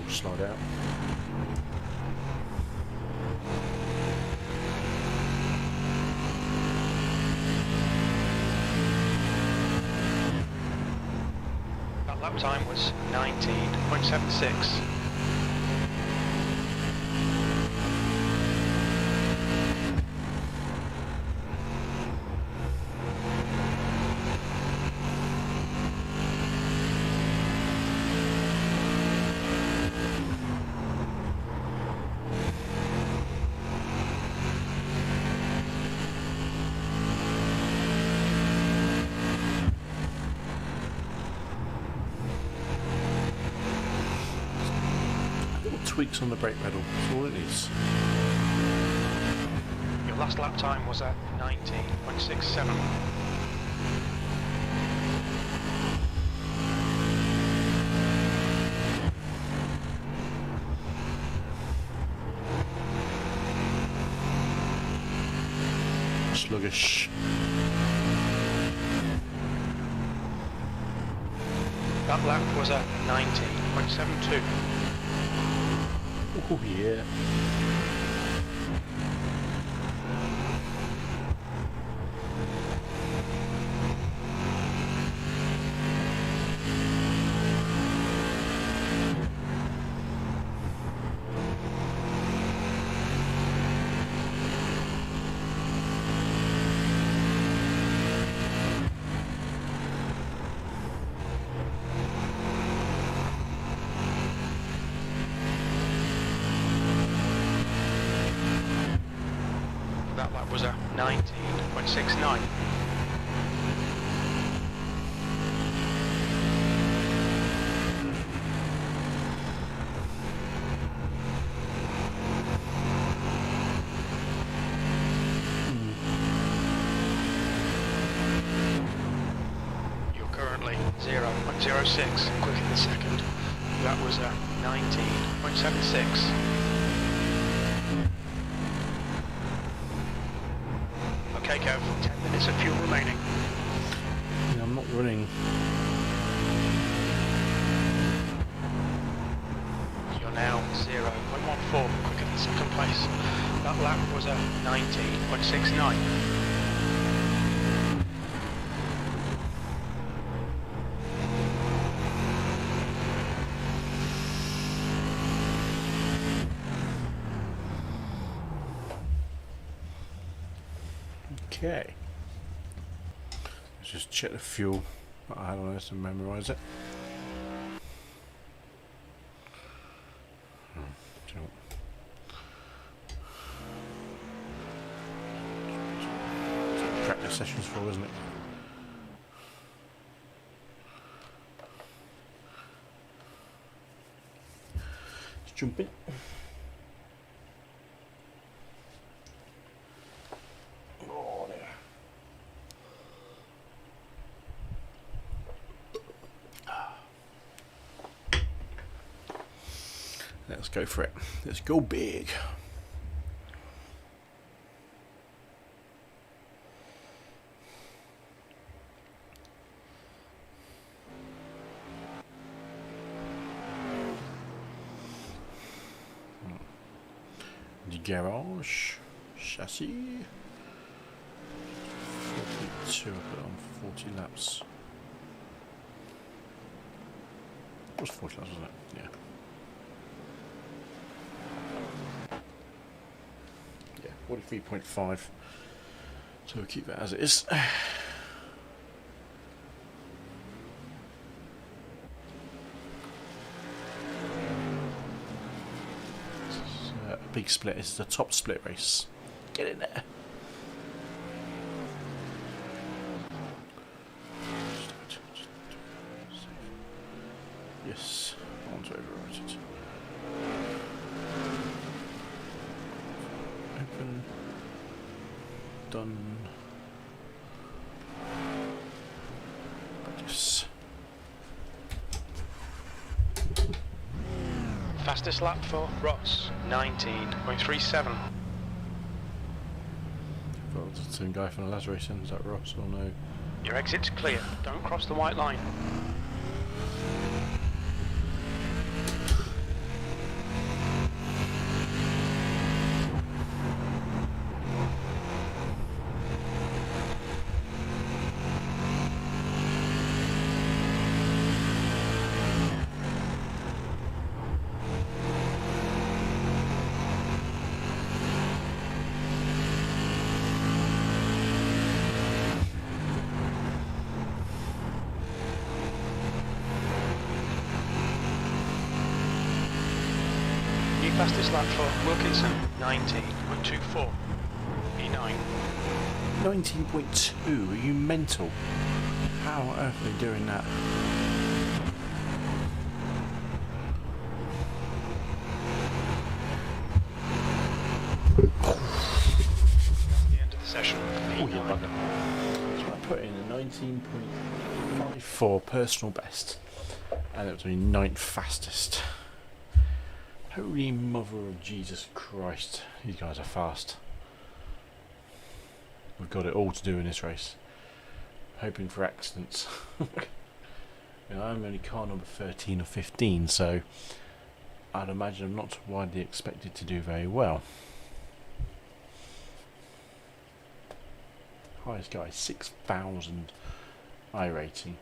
Slide out.
That lap time was 19.76.
Tweaks on the brake pedal, that's all it is.
Your last lap time was at 19.67.
Sluggish.
That lap was at 19.72.
Oh yeah.
was a 19.69. You're currently 0.06 quicker than second. That was a 19.76. Okay, Kev, 10 minutes of fuel remaining.
Yeah, I'm not running.
You're now 0.14 quicker than second place. That lap was a 19.69.
Okay. Let's just check the fuel that I had on this and memorise it. Do you know what? Practice sessions for, isn't it? Let's jump in. Let's go for it. Let's go big. The garage chassis. 42, I put on 40 laps. It was 40 laps, wasn't it? Yeah. Yeah, 43.5. So we'll keep that as it is. A big split. This is the top split race. Get in there. Yes, I want to overwrite it. Open. Done. Yes.
Fastest lap for Ross, 19.37.
Well, it's the same guy from the last race, is that Ross or no?
Your exit's clear. Don't cross the white line. Fastest lap for Wilkinson, 19.24. E9.
19.2? Are you mental? How on earth are they doing that?
That's the end of the session.
Oh, you bugger. So I put in a 19.54 personal best, and it was only 9th fastest. Holy mother of Jesus Christ, these guys are fast. We've got it all to do in this race. Hoping for accidents. You know, I'm only car number 13 or 15, so I'd imagine I'm not widely expected to do very well. Highest guy, 6,000 iRating.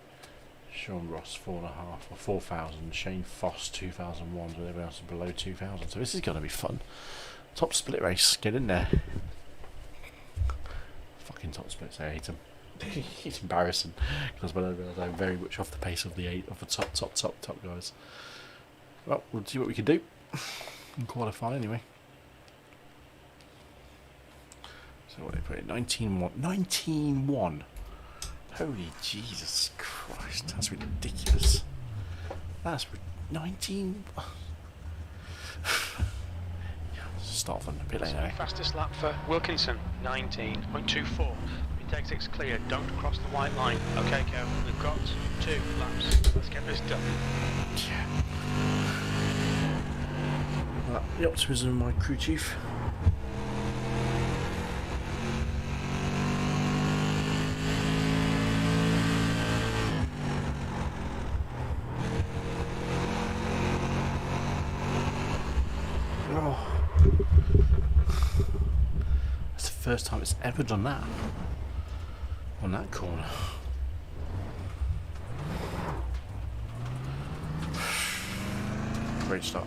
Sean Ross 4.5 or 4,000. Shane Foss 2001. But everyone else is below 2,000. So this is going to be fun. Top split race. Get in there. Fucking top splits. I hate them. It's embarrassing because I realise I'm very much off the pace of the top guys. Well, we'll see what we can do. In qualify anyway. So what did they put it? 19.1. 19.1. Holy Jesus Christ, that's ridiculous. That's 19. Start from the pit lane.
Fastest lap for Wilkinson, 19.24. Retake 6 clear, don't cross the white line. Okay, Kev, we've got 2 laps. Let's get this done.
The optimism of my crew chief. Oh. That's the first time it's ever done that on that corner. Great start.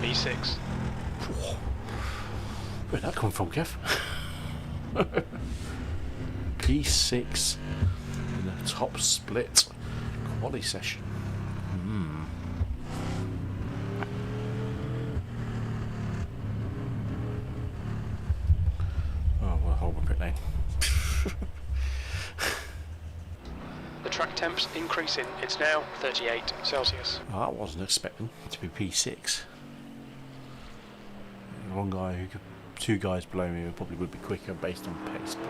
B6.
Where'd that come from, Kev? P6 in the top split quali session. Oh, we'll hold my pit lane.
The track temp's increasing. It's now 38 Celsius.
I wasn't expecting it to be P6. One guy who could, 2 guys below me probably would be quicker based on pace, but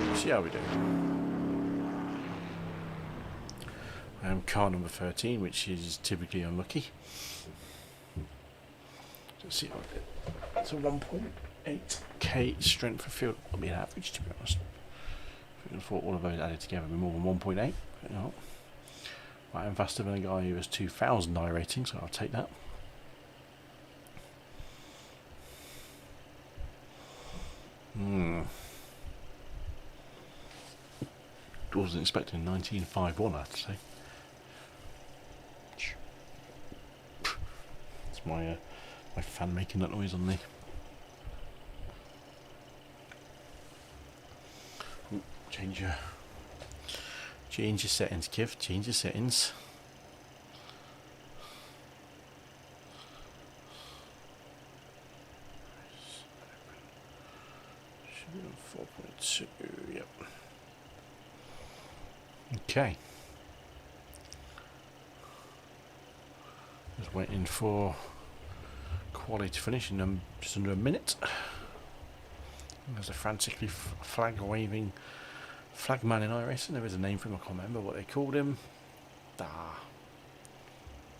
we'll see how we do. I am car number 13, which is typically unlucky. Let's see what I did. It's a 1.8k strength for field. That'll be an average, to be honest. If we thought all of those added together would be more than 1.8, but no. I am faster than a guy who has 2,000 iRating, so I'll take that. Wasn't expecting 19.51, I have to say. It's my my fan making that noise on the. Ooh, change your settings, Kev. Change your settings. Should be on 4.2. Yep. Okay. Just waiting for quality to finish in just under a minute. There's a frantically flag waving flagman in iRacing. There is a name for him, I can't remember what they called him.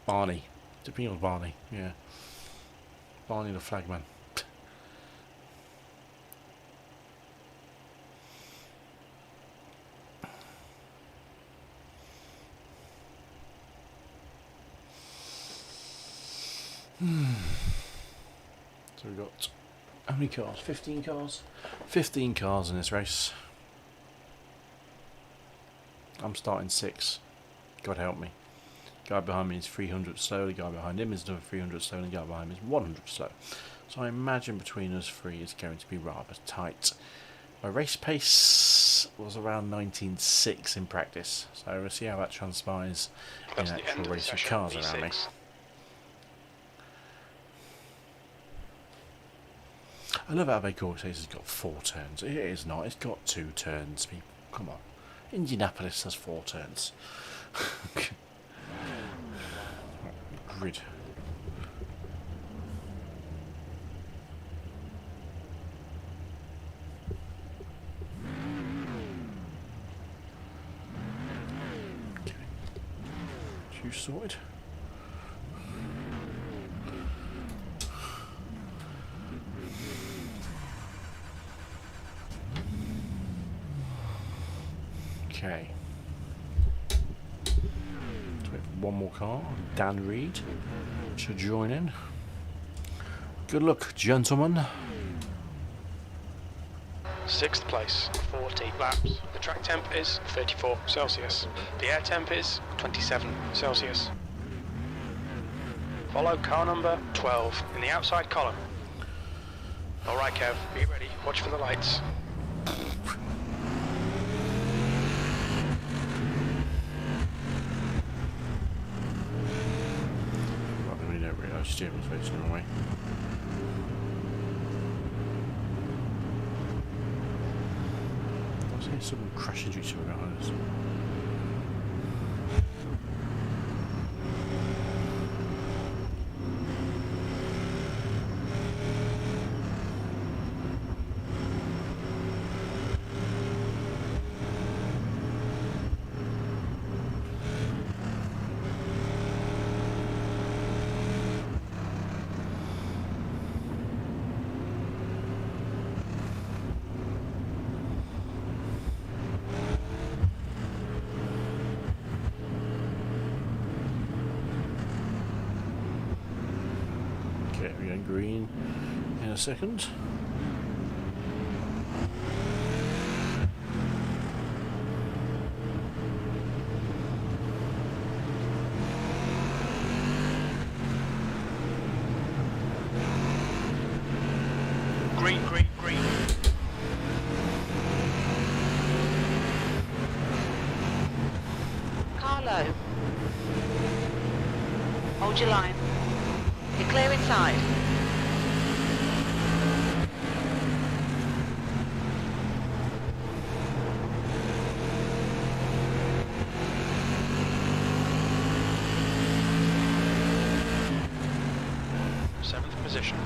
Barney. Depending on Barney, yeah. Barney the flagman. So we've got how many cars? 15 cars? 15 cars in this race. I'm starting 6. God help me. Guy behind me is 300 slow, the guy behind him is another 300 slow, and the guy behind me is 100 slow. So I imagine between us 3 is going to be rather tight. My race pace was around 19.6 in practice, so we'll see how that transpires in actual race with cars around me. I love how they call it, says it's got 4 turns. It is not, it's got 2 turns. People, come on. Indianapolis has 4 turns. Grid. Okay. You sorted? Okay. Let's wait for one more car. Dan Reed to join in. Good luck, gentlemen.
6th place, 40 laps. The track temp is 34 Celsius. The air temp is 27 Celsius. Follow car number 12 in the outside column. Alright Kev, be ready, watch for the lights.
Well, then we don't realise steering was facing the wrong way. I was hearing someone crashing into each other behind us. Okay, we're going green in a second.
Green, green, green.
Carlo. Hold your line. You're clear inside.
Seventh position.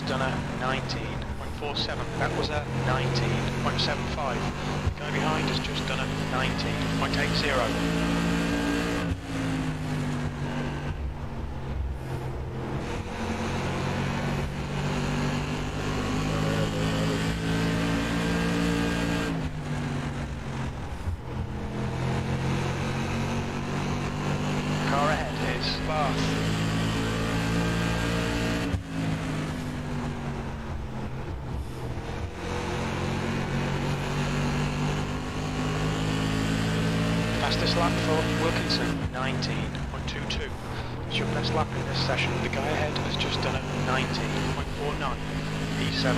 Done a 19.47. That was a 19.75. The guy behind has just done a 19.80. Car ahead is Bath. Fastest lap for Wilkinson, 19.22. It's your best lap in this session. The guy ahead has just done a 19.49. P7.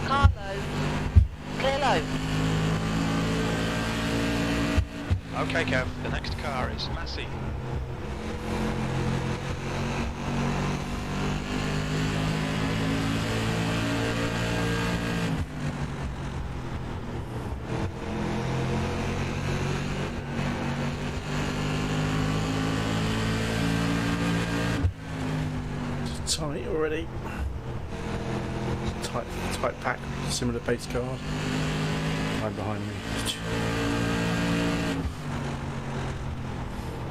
Carlo. Clear low.
Okay Kev, the next car is Massey.
It's tight already. Tight pack, similar pace cars. Right behind me.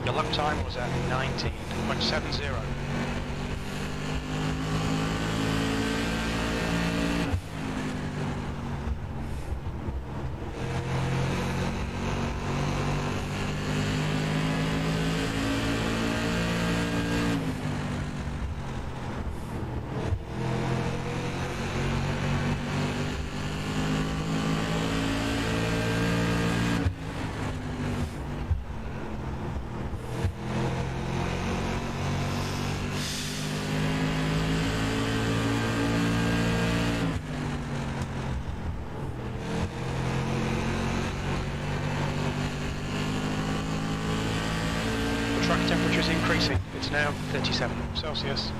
Your lap time was at 19.70. Track temperature is increasing. It's now 37 Celsius.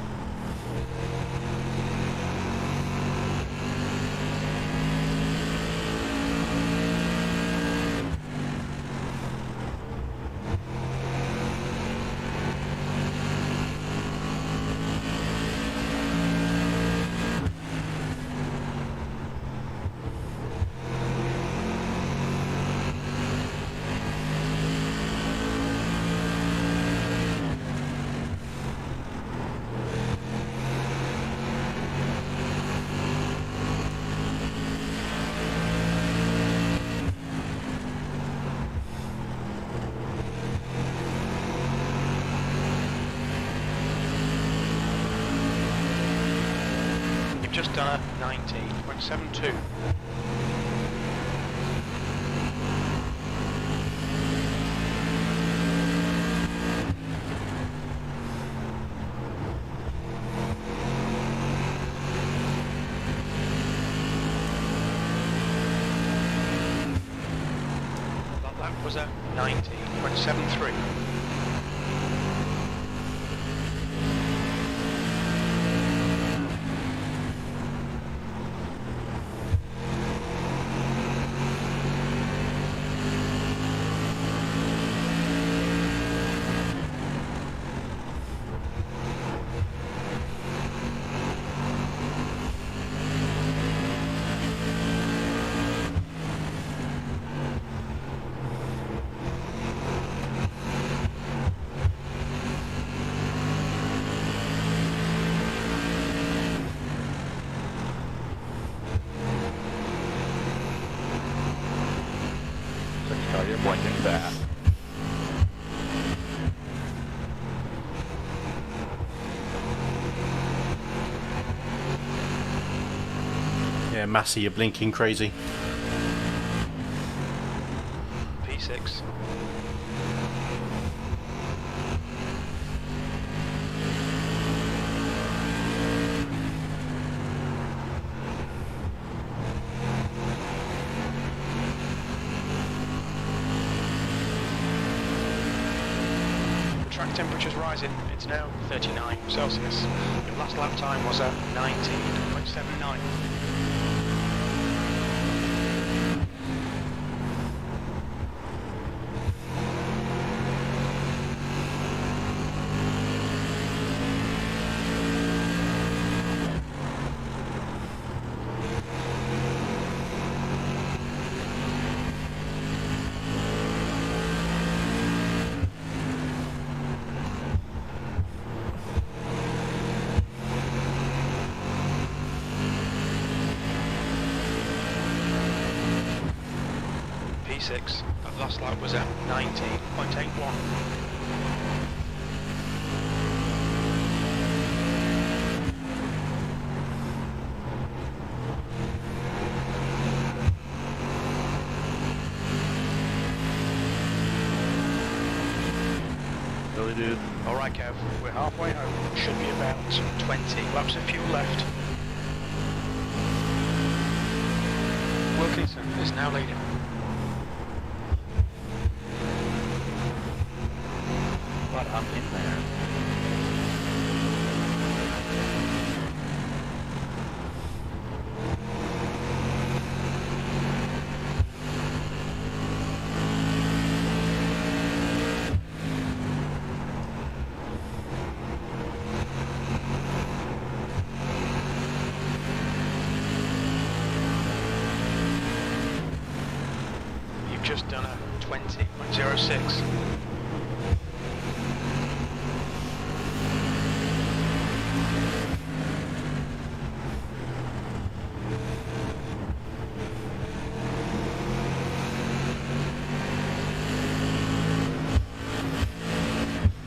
done a 90.72. That was a 90.73.
Pointing back.
Yeah, Massey, you're blinking crazy.
P6. Track temperature's rising, it's now 39 Celsius. Your last lap time was at 19.79. P6, that last lap was at 19.81.
Really, dude?
Alright Kev, we're halfway home. Should be about 20 laps of fuel left. Wilkinson is now leading.
But I'm in there.
You've just done a 20.06.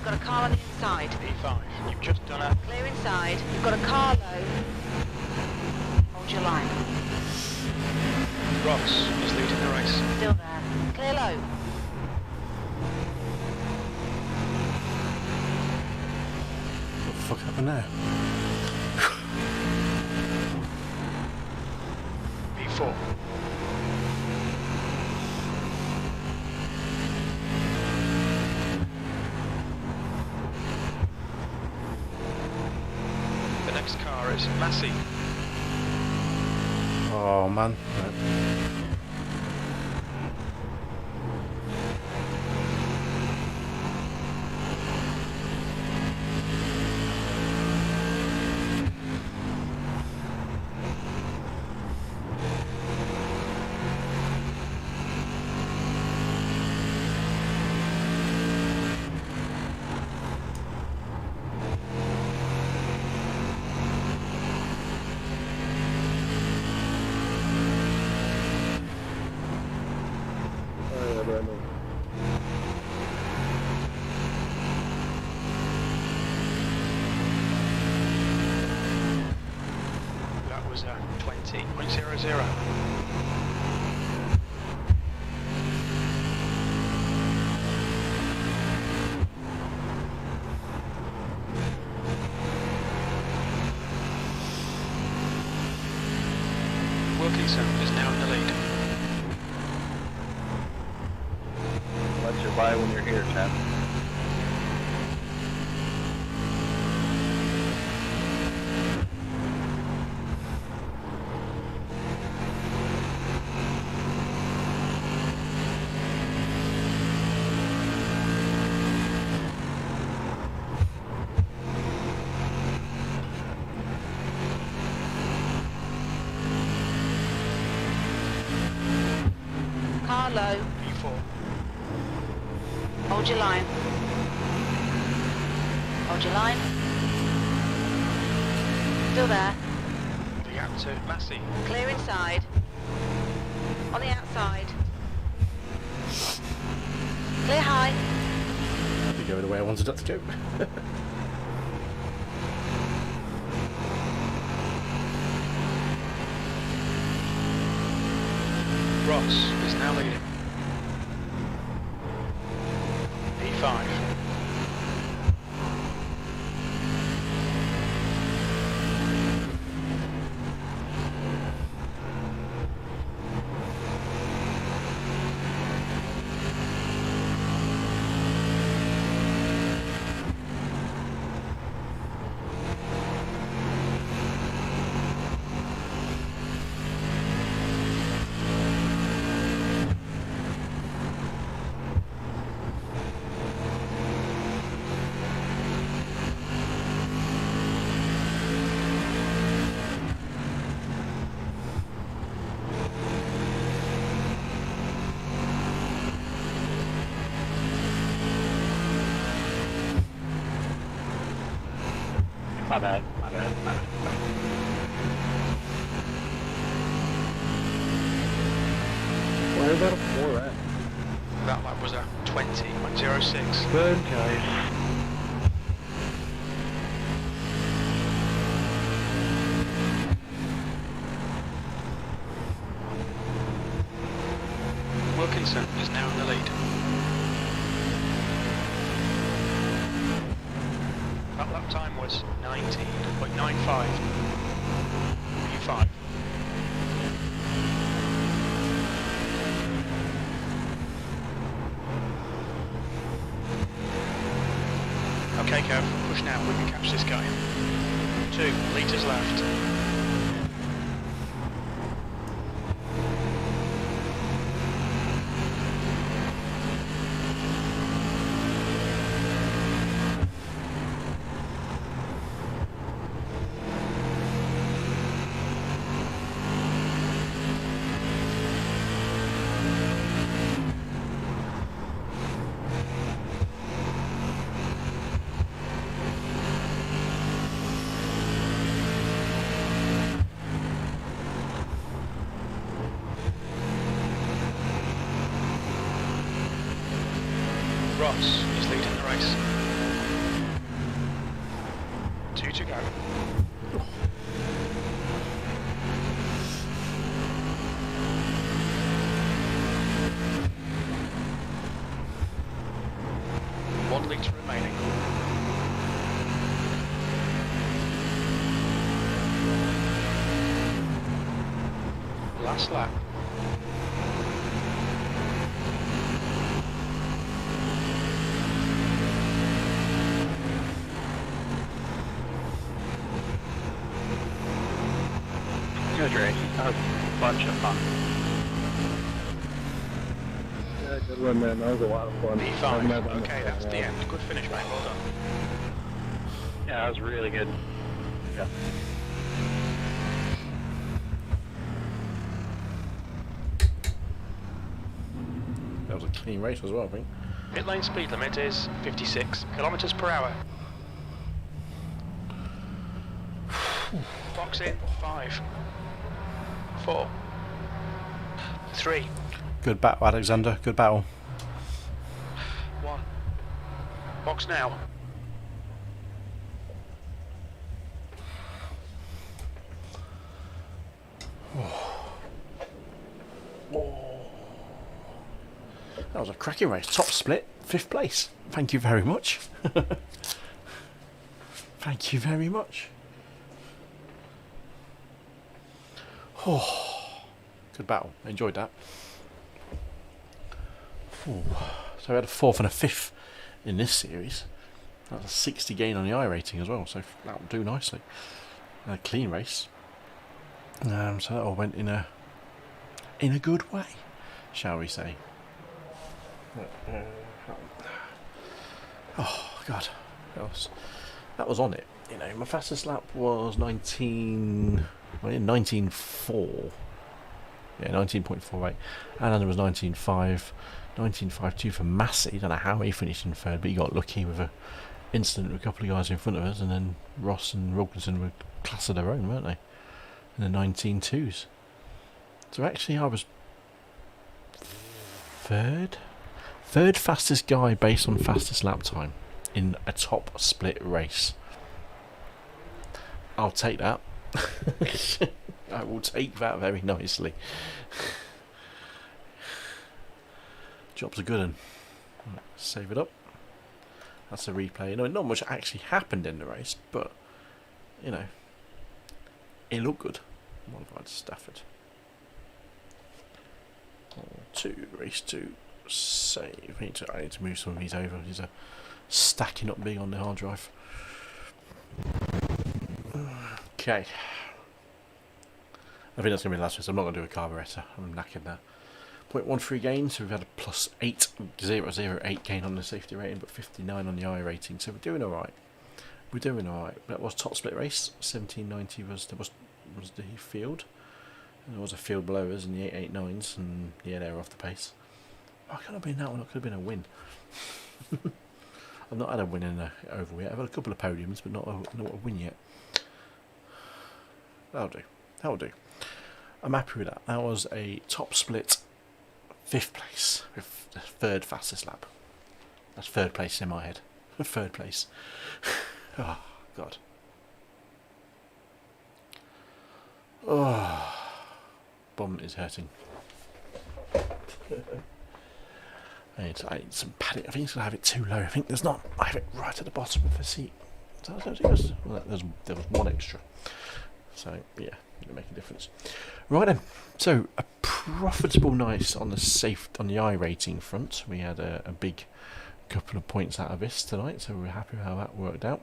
Got a car on the inside.
P5, you've just done a
Clear inside. You've got a car low. Hold your line.
Ross is leading the race.
Still there. Clear low.
What the fuck happened there?
P4. The next car is Massey.
Oh man.
That was a 0. Wilkinson is now in the lead.
Let you buy when you're here, Chad.
Car low.
P4.
Hold your line. Hold your line. Still there.
The out to Massey.
Clear inside. On the outside. Clear high.
Let me go the way I wanted that to go.
Ross is now leading. P5.
My bad. Where is that a 4 at?
That lap was a 20.06.
Good guys.
Wilkinson is now in the lead. That lap time was 19.95. P5. Okay, Kev, push now, we can catch this guy. 2 litres left. Ross is leading the race. 2 to go. One litre remaining. Last lap.
Good race. That was a bunch of fun.
Yeah, good one, man. That was a lot of fun.
P5. Okay, that's the end. Good finish, mate. Well done.
Yeah, that was really good. Yeah.
That was a clean race as well, I think.
Pit lane speed limit is 56 kilometers per hour. Box in 5, 4, 3,
Good battle, Alexander. Good battle.
1. Box now.
That was a cracking race. Top split, 5th place. Thank you very much. Thank you very much. Oh, good battle. I enjoyed that. Ooh. So we had a 4th and a 5th in this series. That was a 60 gain on the iRating as well, so that will do nicely. A clean race. So that all went in a good way, shall we say? Oh God, that was on it. You know, my fastest lap was 19.4. Yeah, 19.48, and then there was 19.5, 19.52 for Massey. Don't know how he finished in 3rd, but he got lucky with a incident with a couple of guys in front of us, and then Ross and Wilkinson were class of their own, weren't they? In the 19.2s. So actually, I was third fastest guy based on fastest lap time in a top split race. I'll take that. I will take that very nicely. Job's a good one. Right, save it up. That's a replay. You know, not much actually happened in the race, but you know, it looked good. Modified Stafford. 2, race 2, save. I need to move some of these over. These are stacking up big on the hard drive. Okay. I think that's going to be the last one, so I'm not going to do a carburetor. I'm knackered now. 0.13 gain, so we've had a plus 8.008 gain on the safety rating, but 59 on the iRating, so we're doing alright. We're doing alright. That was top split race. 1790 was the field. And there was a field below us in the 889s, and yeah, they were off the pace. Why could have been that one? It could have been a win. I've not had a win in the oval yet. I've had a couple of podiums, but not a win yet. That'll do. That'll do. I'm happy with that. That was a top split 5th place with the 3rd fastest lap. That's 3rd place in my head. 3rd place. Oh, God. Oh, bum is hurting. I need some padding. I think it's going to have it too low. I think there's not. I have it right at the bottom of the seat. Well, there was one extra. So, yeah, it'll make a difference. Right then. So, a profitable night on the iRating front. We had a big couple of points out of this tonight, so we're happy with how that worked out.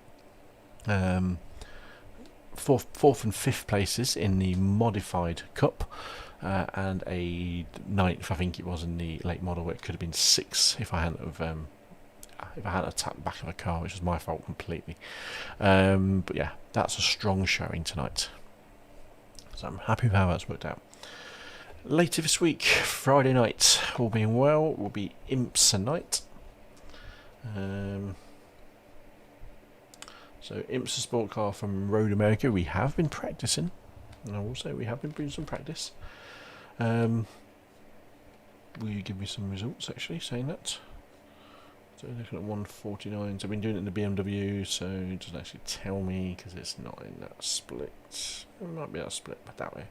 4th and 5th places in the modified cup, and a 9th, I think it was, in the late model. It could have been 6 if I hadn't tapped the back of a car, which was my fault completely. But yeah, that's a strong showing tonight. So I'm happy with how that's worked out. Later this week, Friday night, all being well, will be IMSA night. So IMSA sport car from Road America. We have been practicing, and I will say we have been doing some practice. Will you give me some results actually saying that? So looking at 149s. I've been doing it in the BMW, so it doesn't actually tell me because it's not in that split. It might be that split, but that way.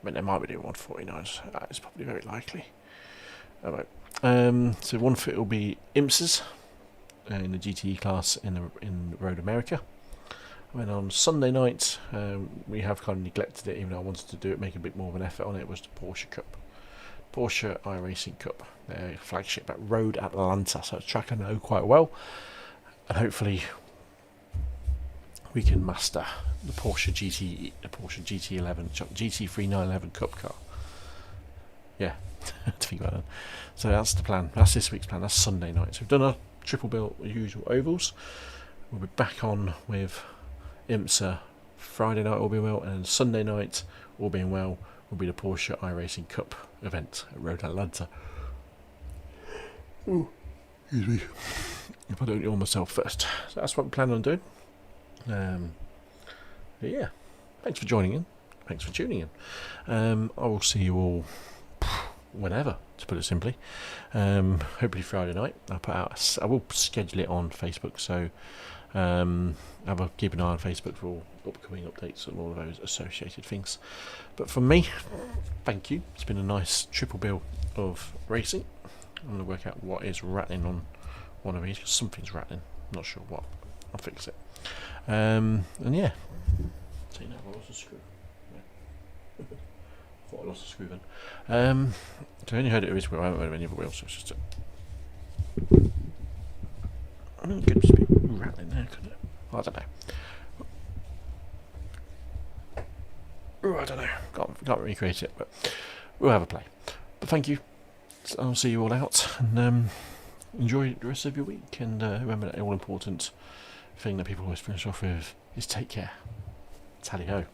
I mean, they might be doing 149s. That is probably very likely. Alright. So one foot will be IMSA's in the GTE class in Road America. And then on Sunday night, we have kind of neglected it, even though I wanted to do it, make a bit more of an effort on it. Was the Porsche Cup, Porsche iRacing Cup, their flagship at Road Atlanta. So it's a track I know quite well, and hopefully we can master the Porsche GT11, GT3911 Cup car. Yeah, to think about that. So that's the plan. That's this week's plan. That's Sunday night. So we've done a triple bill, usual ovals. We'll be back on with IMSA Friday night, all being well, and Sunday night, all being well, will be the Porsche iRacing Cup event at Road Atlanta. Ooh, excuse me, if I don't yawn myself first. So that's what we plan on doing. Yeah, thanks for joining in. Thanks for tuning in. I will see you all whenever, to put it simply. Hopefully Friday night. I will schedule it on Facebook, so keep an eye on Facebook for all upcoming updates and all of those associated things. But from me, thank you. It's been a nice triple bill of racing. I'm going to work out what is rattling on one of these, because something's rattling. Not sure what. I'll fix it. And yeah. See, now I lost a screw. Yeah. Thought I lost a screw then. So I only heard it with wheel. I haven't heard any other wheels, so it's just it could just be rattling there, couldn't it? I don't know. Oh, I don't know. Can't recreate it, but we'll have a play. But thank you. I'll see you all out, and enjoy the rest of your week. And remember that all important thing that people always finish off with is take care. Tally ho.